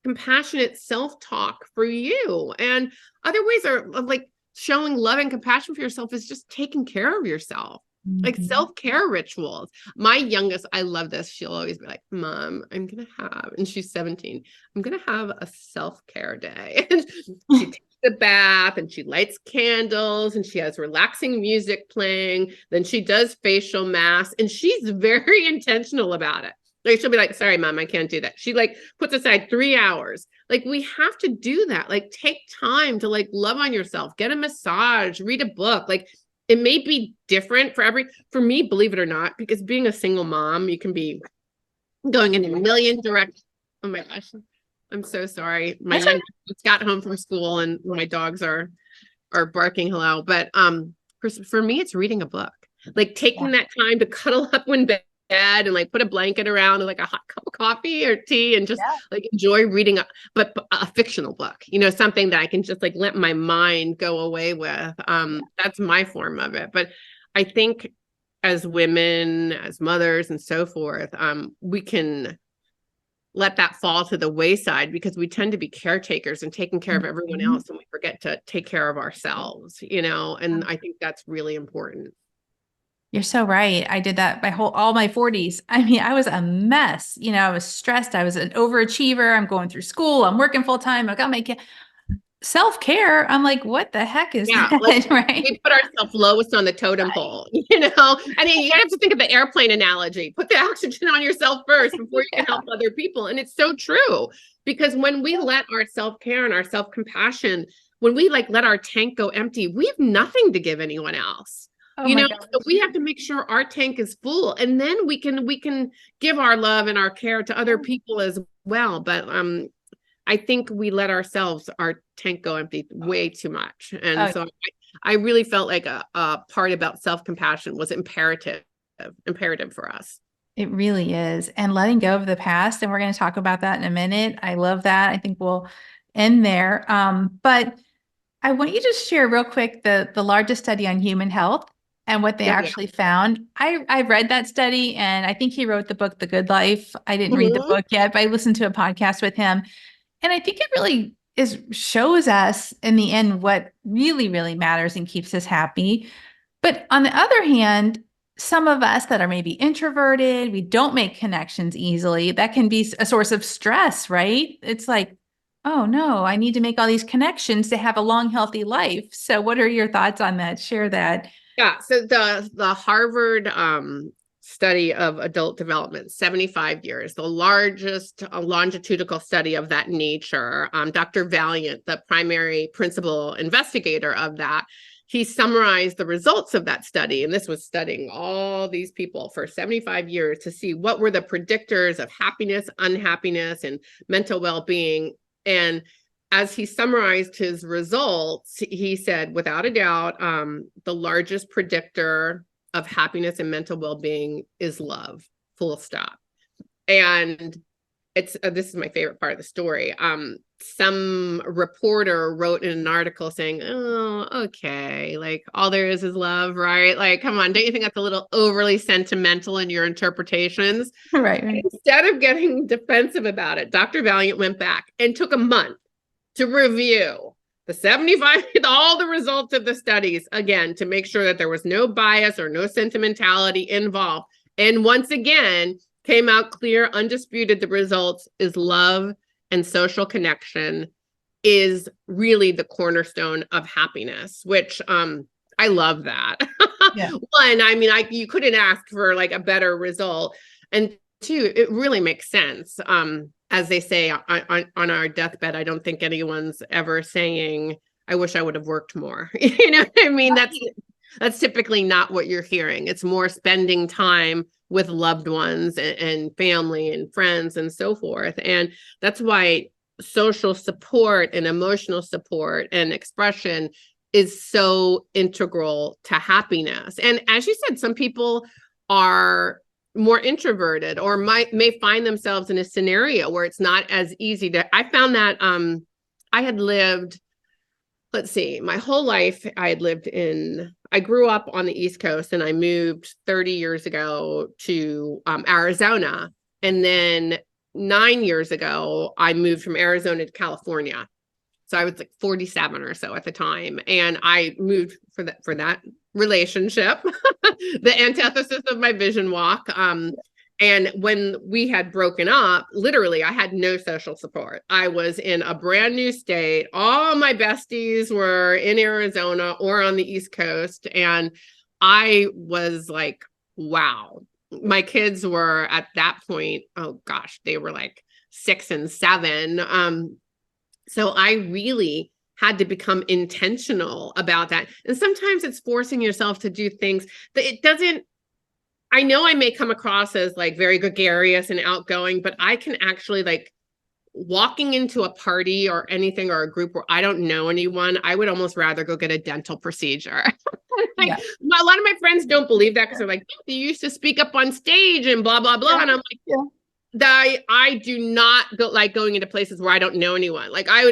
compassionate self-talk for you. And other ways of like showing love and compassion for yourself is just taking care of yourself. Like self-care rituals. My youngest, I love this. She'll always be like, Mom, I'm going to have, and she's 17, I'm going to have a self-care day. And she takes the bath and she lights candles and she has relaxing music playing. Then she does facial masks and she's very intentional about it. Like, she'll be like, sorry, Mom, I can't do that. She like puts aside 3 hours. Like, we have to do that. Like, take time to like love on yourself, get a massage, read a book. Like, it may be different for me, believe it or not, because being a single mom, you can be going in a million directions. Oh my gosh. I'm so sorry. My youngest just got home from school and my dogs are barking hello. But for me, it's reading a book. Like, taking that time to cuddle up in bed and like put a blanket around and like a hot cup of coffee or tea and just like enjoy reading but a fictional book, you know, something that I can just like let my mind go away with. That's my form of it. But I think as women, as mothers and so forth, we can let that fall to the wayside because we tend to be caretakers and taking care of everyone else, and we forget to take care of ourselves, you know, and I think that's really important. You're so right. I did that all my 40s. I mean, I was a mess. You know, I was stressed. I was an overachiever. I'm going through school. I'm working full time. I got my self-care. I'm like, what the heck is that? Like, right? We put ourselves lowest on the totem pole, you know, and you have to think of the airplane analogy. Put the oxygen on yourself first before you can help other people. And it's so true, because when we let our self-care and our self-compassion, when we like let our tank go empty, we have nothing to give anyone else. You know, so we have to make sure our tank is full, and then we can give our love and our care to other people as well. But I think we let our tank go empty way too much. And so I really felt like a part about self-compassion was imperative for us. It really is. And letting go of the past. And we're going to talk about that in a minute. I love that. I think we'll end there. But I want you to share real quick the largest study on human health and what they actually found. I read that study, and I think he wrote the book, The Good Life. I didn't read the book yet, but I listened to a podcast with him. And I think it really shows us in the end what really, really matters and keeps us happy. But on the other hand, some of us that are maybe introverted, we don't make connections easily. That can be a source of stress, right? It's like, oh no, I need to make all these connections to have a long, healthy life. So what are your thoughts on that? Share that. Yeah. So the Harvard study of adult development, 75 years, the largest longitudinal study of that nature. Dr. Valiant, the primary principal investigator of that, he summarized the results of that study. And this was studying all these people for 75 years to see what were the predictors of happiness, unhappiness, and mental well-being. And as he summarized his results, he said, without a doubt, the largest predictor of happiness and mental well-being is love, full stop. And it's this is my favorite part of the story. Some reporter wrote in an article saying, oh, okay, like all there is love, right? Like, come on, don't you think that's a little overly sentimental in your interpretations? Right. Instead of getting defensive about it, Dr. Valiant went back and took a month to review the 75, all the results of the studies again, to make sure that there was no bias or no sentimentality involved. And once again, came out clear, undisputed, the results is love and social connection is really the cornerstone of happiness, which I love that. Yeah. One, I mean, you couldn't ask for like a better result. And two, it really makes sense. As they say on our deathbed, I don't think anyone's ever saying, I wish I would have worked more. You know what I mean? That's typically not what you're hearing. It's more spending time with loved ones and family and friends and so forth. And that's why social support and emotional support and expression is so integral to happiness. And as you said, some people are more introverted or may find themselves in a scenario where it's not as easy to. I found that I had lived, let's see, my whole life I grew up on the East Coast and I moved 30 years ago to Arizona. And then 9 years ago, I moved from Arizona to California. So I was like 47 or so at the time. And I moved for that relationship, the antithesis of my vision walk. And when we had broken up, literally, I had no social support. I was in a brand new state. All my besties were in Arizona or on the East Coast. And I was like, wow. My kids were at that point, oh gosh, they were like 6 and 7. So I really had to become intentional about that. And sometimes it's forcing yourself to do things that it doesn't. I know I may come across as like very gregarious and outgoing, but I can actually like walking into a party or anything or a group where I don't know anyone, I would almost rather go get a dental procedure. Like, yeah. A lot of my friends don't believe that because they're like, you used to speak up on stage and blah, blah, blah. Yeah. And I'm like, yeah. I do not like going into places where I don't know anyone. Like I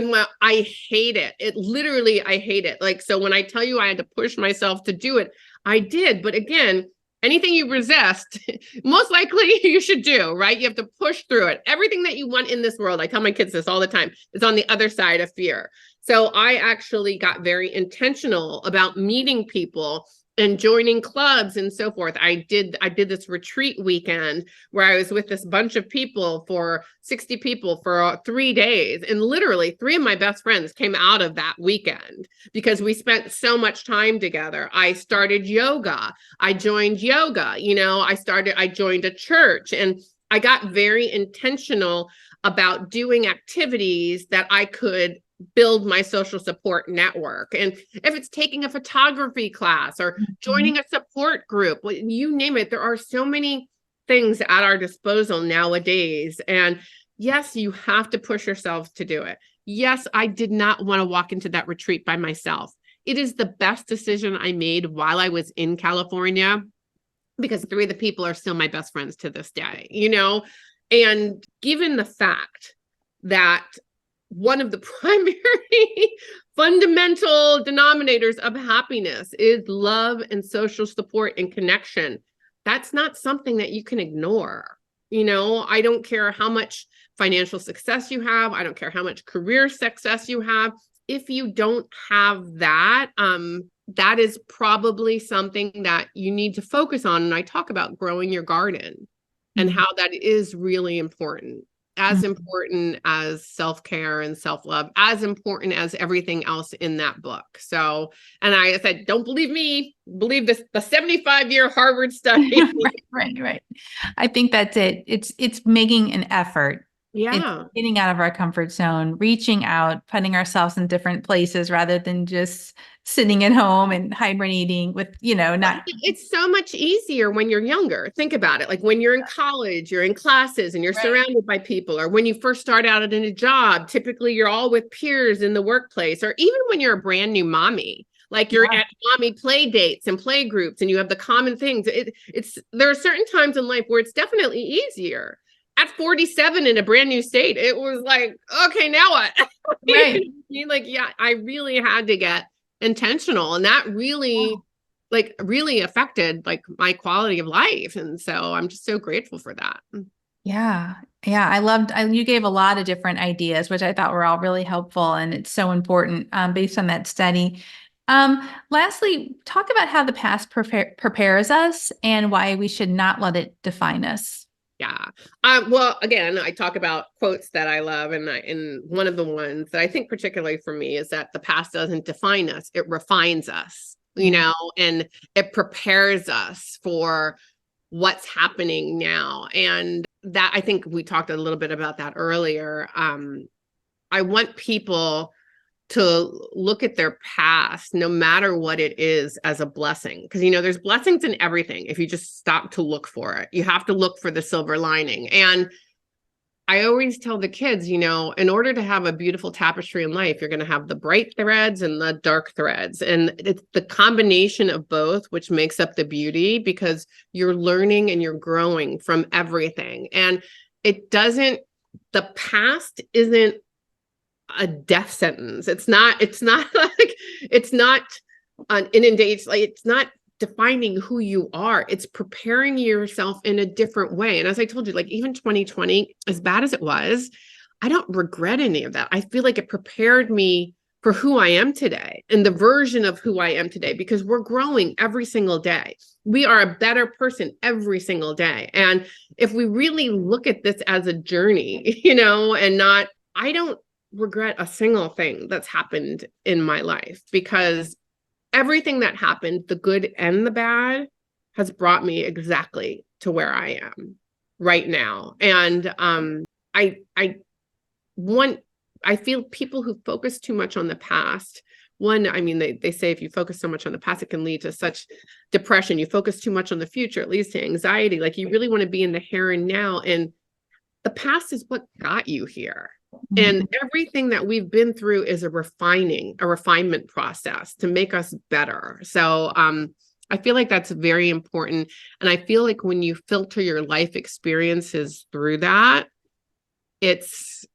hate it. I hate it. Like, so when I tell you I had to push myself to do it, I did. But again, anything you resist, most likely you should do, right? You have to push through it. Everything that you want in this world, I tell my kids this all the time, is on the other side of fear. So I actually got very intentional about meeting people and joining clubs and so forth. I did this retreat weekend where I was with this bunch of people, for 60 people for 3 days. And literally 3 of my best friends came out of that weekend because we spent so much time together. I started yoga. I joined yoga. I joined a church, and I got very intentional about doing activities that I could build my social support network. And if it's taking a photography class or joining a support group, you name it, there are so many things at our disposal nowadays. And yes, you have to push yourself to do it. Yes, I did not want to walk into that retreat by myself. It is the best decision I made while I was in California, because 3 of the people are still my best friends to this day, and given the fact that one of the primary fundamental denominators of happiness is love and social support and connection, that's not something that you can ignore. I don't care how much financial success you have. I don't care how much career success you have. If you don't have that, that is probably something that you need to focus on. And I talk about growing your garden and how that is really important. as important as self-care and self-love, as important as everything else in that book. So, and I said, don't believe me, believe this, the 75-year Harvard study. Right. I think that's it. It's making an effort. It's Yeah. getting out of our comfort zone, reaching out, putting ourselves in different places rather than just sitting at home and hibernating with, not. It's so much easier when you're younger. Think about it. Like when you're in college, you're in classes and you're Right. surrounded by people, or when you first start out in a job, typically you're all with peers in the workplace, or even when you're a brand new mommy, like you're at mommy play dates and play groups and you have the common things. There are certain times in life where it's definitely easier. At 47 in a brand new state, it was like, okay, now what? Right. Like, yeah, I really had to get intentional, and that really affected like my quality of life. And so I'm just so grateful for that. Yeah. You gave a lot of different ideas, which I thought were all really helpful. And it's so important based on that study. Lastly, talk about how the past prepares us and why we should not let it define us. Yeah. Well, again, I talk about quotes that I love. And one of the ones that I think particularly for me is that the past doesn't define us. It refines us, and it prepares us for what's happening now. And that, I think we talked a little bit about that earlier. I want people to look at their past, no matter what it is, as a blessing. Because, there's blessings in everything if you just stop to look for it. You have to look for the silver lining. And I always tell the kids, in order to have a beautiful tapestry in life, you're going to have the bright threads and the dark threads. And it's the combination of both, which makes up the beauty, because you're learning and you're growing from everything. And the past isn't a death sentence. It's not like, it's not an inundation. Like, it's not defining who you are. It's preparing yourself in a different way. And as I told you, like even 2020, as bad as it was, I don't regret any of that. I feel like it prepared me for who I am today and the version of who I am today, because we're growing every single day. We are a better person every single day. And if we really look at this as a journey, I don't regret a single thing that's happened in my life, because everything that happened, the good and the bad, has brought me exactly to where I am right now. And I feel people who focus too much on the past, they say if you focus so much on the past, it can lead to such depression. You focus too much on the future, it leads to anxiety. Like, you really want to be in the here and now. And the past is what got you here. And everything that we've been through is a refinement process to make us better. So I feel like that's very important. And I feel like when you filter your life experiences through that, it's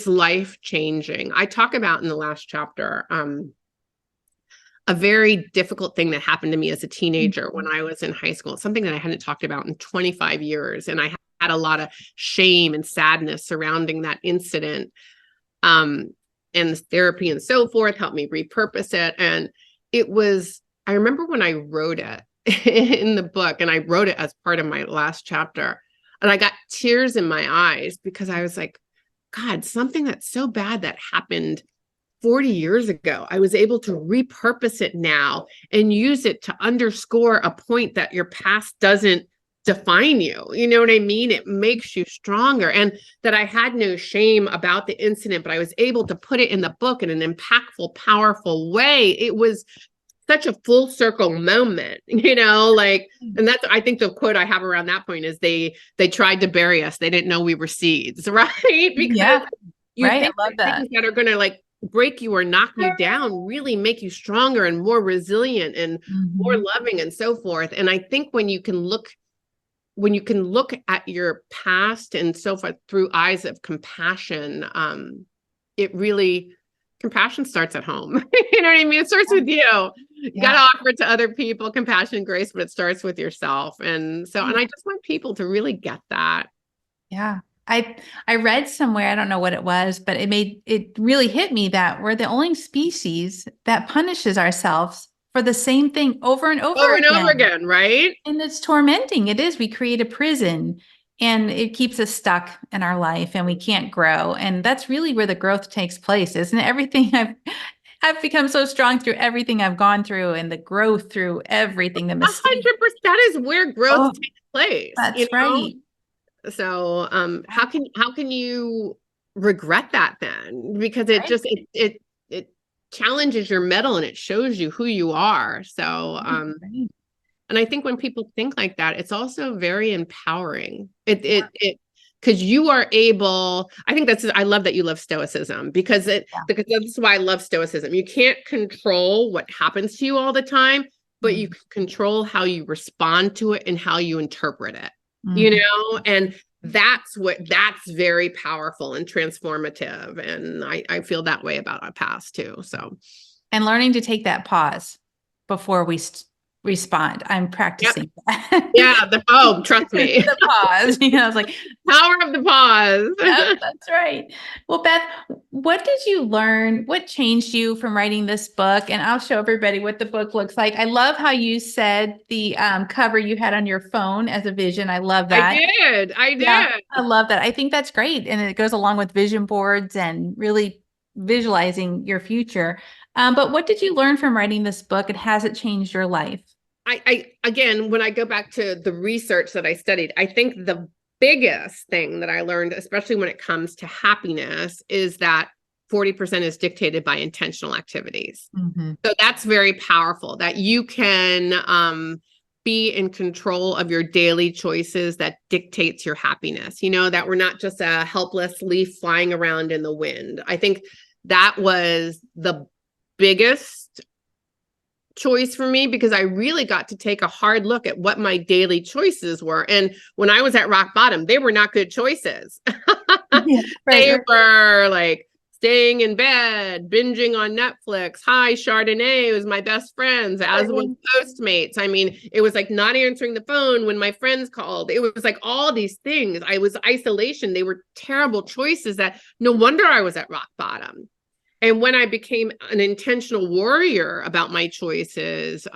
life changing. I talk about in the last chapter a very difficult thing that happened to me as a teenager when I was in high school. It's something that I hadn't talked about in 25 years. And I had a lot of shame and sadness surrounding that incident. And the therapy and so forth helped me repurpose it. And I remember when I wrote it in the book, and I wrote it as part of my last chapter, and I got tears in my eyes, because I was like, God, something that's so bad that happened 40 years ago, I was able to repurpose it now and use it to underscore a point that your past doesn't define you. You know what I mean? It makes you stronger. And that I had no shame about the incident, but I was able to put it in the book in an impactful, powerful way. It was such a full circle moment, and that's, I think the quote I have around that point is they tried to bury us. They didn't know we were seeds, right? Because right. I love that. Things that are going to break you or knock you down really make you stronger and more resilient and more loving and so forth. And I think when you can look at your past and so forth through eyes of compassion, compassion starts at home. You know what I mean? It starts with you. You got to offer it to other people, compassion and grace, but it starts with yourself. And so, and I just want people to really get that. Yeah. I read somewhere, I don't know what it was, but it really hit me that we're the only species that punishes ourselves for the same thing over and over again. Right? And it's tormenting. It is. We create a prison and it keeps us stuck in our life and we can't grow. And that's really where the growth takes place, isn't it? Everything I've become so strong through everything I've gone through and the growth through everything, the mistakes. 100% is where growth takes place. That's right. So how can you regret that then? Because it Right. just it challenges your mettle and it shows you who you are. So Right. and I think when people think like that, it's also very empowering. Because you are able, I think I love that you love stoicism because that's why I love stoicism. You can't control what happens to you all the time, but you can control how you respond to it and how you interpret it, and that's very powerful and transformative. And I feel that way about our past too. So, and learning to take that pause before we respond. I'm practicing that. Yeah. Trust me. The pause. I was like, power of the pause. That's right. Well, Beth, what did you learn? What changed you from writing this book? And I'll show everybody what the book looks like. I love how you said the cover you had on your phone as a vision. I love that. I did. Yeah, I love that. I think that's great. And it goes along with vision boards and really visualizing your future. But what did you learn from writing this book, and has it changed your life? Again, when I go back to the research that I studied, I think the biggest thing that I learned, especially when it comes to happiness, is that 40% is dictated by intentional activities. So that's very powerful, that you can be in control of your daily choices that dictates your happiness, that we're not just a helpless leaf flying around in the wind. I think that was the biggest choice for me, because I really got to take a hard look at what my daily choices were. And when I was at rock bottom, they were not good choices. They were like staying in bed, binging on Netflix. Hi, Chardonnay was my best friends, as was Postmates. I mean, it was like not answering the phone when my friends called. It was like all these things. I was isolation. They were terrible choices that no wonder I was at rock bottom. And when I became an intentional warrior about my choices,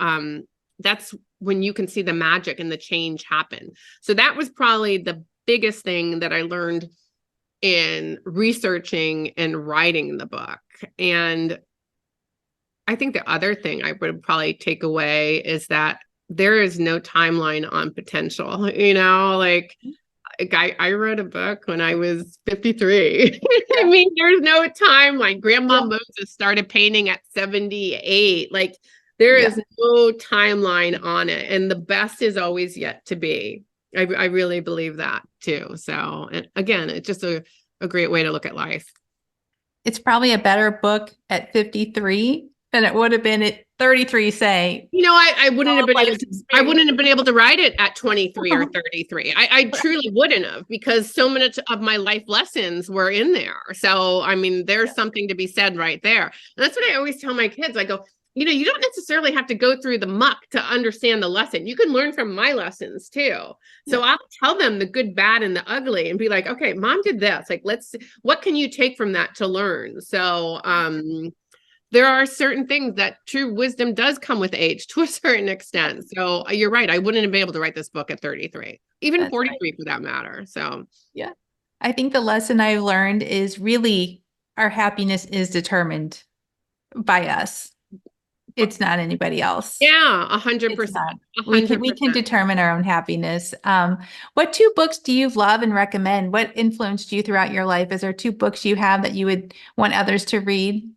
that's when you can see the magic and the change happen. So that was probably the biggest thing that I learned in researching and writing the book. And I think the other thing I would probably take away is that there is no timeline on potential, like I wrote a book when I was 53. I mean, there's no timeline. Grandma Moses started painting at 78. Like there is no timeline on it. And the best is always yet to be. I really believe that too. So, and again, it's just a great way to look at life. It's probably a better book at 53 than it would have been at 33, say. I wouldn't have been able to write it at 23 or 33. I truly wouldn't have, because so much of my life lessons were in there. So, I mean, there's something to be said right there. And that's what I always tell my kids. I go, you don't necessarily have to go through the muck to understand the lesson. You can learn from my lessons too. So I'll tell them the good, bad, and the ugly and be like, okay, mom did this. Like, what can you take from that to learn? So, there are certain things that true wisdom does come with age to a certain extent. So you're right. I wouldn't have been able to write this book at 33, even 43 for that matter. So, yeah, I think the lesson I've learned is really our happiness is determined by us. It's not anybody else. Yeah, 100%. We can determine our own happiness. What 2 books do you love and recommend? What influenced you throughout your life? Is there 2 books you have that you would want others to read?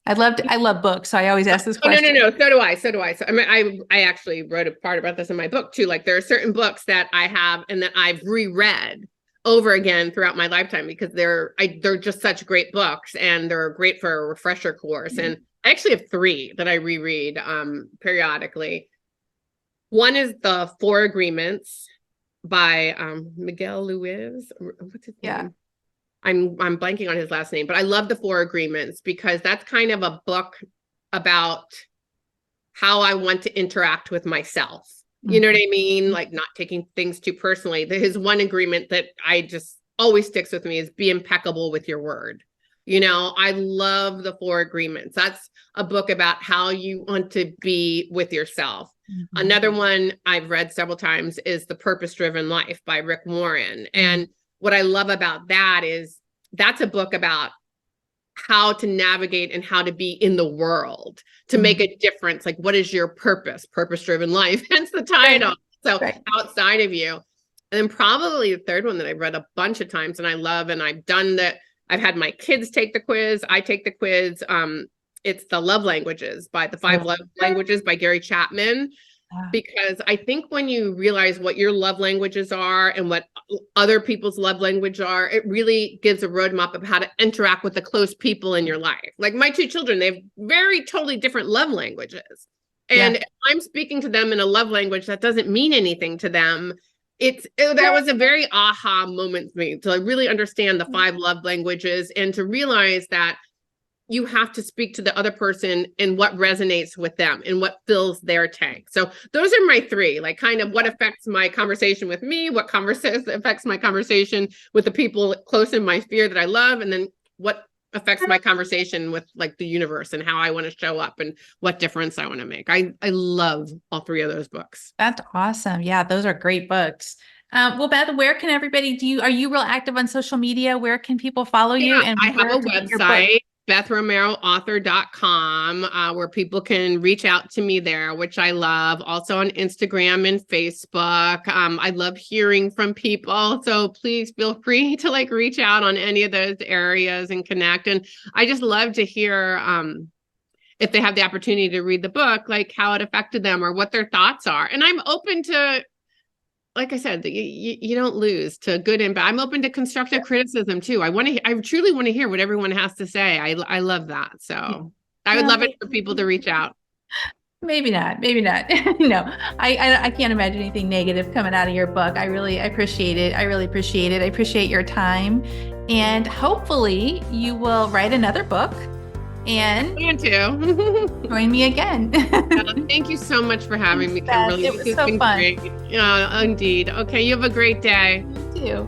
I love books, so I always ask this question. No. So do I. So I mean, I actually wrote a part about this in my book too. Like there are certain books that I have and that I've reread over again throughout my lifetime, because they're just such great books and they're great for a refresher course. And I actually have 3 that I reread periodically. One is the 4 Agreements by Miguel Luis. What's his name? I'm blanking on his last name, but I love the 4 Agreements because that's kind of a book about how I want to interact with myself. You know what I mean? Like not taking things too personally. His one agreement that I just always sticks with me is be impeccable with your word. I love the 4 Agreements. That's a book about how you want to be with yourself. Another one I've read several times is The Purpose-Driven Life by Rick Warren. And what I love about that is that's a book about how to navigate and how to be in the world to make a difference. Like, what is your purpose-driven life? Hence the title. So outside of you. And then probably the third one that I've read a bunch of times and I love, and I've done that. I've had my kids take the quiz. I take the quiz. It's The Love Languages by the 5 Love Languages by Gary Chapman. Because I think when you realize what your love languages are and what other people's love language are, it really gives a roadmap of how to interact with the close people in your life. Like my 2 children, they have very totally different love languages. And if I'm speaking to them in a love language that doesn't mean anything to them, that was a very aha moment for me to really understand the 5 love languages and to realize that you have to speak to the other person and what resonates with them and what fills their tank. So those are my 3, like kind of what affects my conversation with me, what affects my conversation with the people close in my sphere that I love, and then what affects my conversation with like the universe and how I want to show up and what difference I want to make. I love all 3 of those books. That's awesome. Yeah, those are great books. Well, Beth, where can everybody are you real active on social media? Where can people follow you? And I have a website, BethRomeroAuthor.com, where people can reach out to me there, which I love. Also on Instagram and Facebook. I love hearing from people. So please feel free to like reach out on any of those areas and connect. And I just love to hear if they have the opportunity to read the book, like how it affected them or what their thoughts are. And I'm open to, like I said, you don't lose to good and bad. I'm open to constructive criticism too. I truly want to hear what everyone has to say. I love that. So I would love it for people to reach out. Maybe not. No, I can't imagine anything negative coming out of your book. I appreciate it. I appreciate your time, and hopefully you will write another book and join me again. Thank you so much for having me, Kimberly. It was so fun. Great. Yeah, indeed. Okay, you have a great day. You too.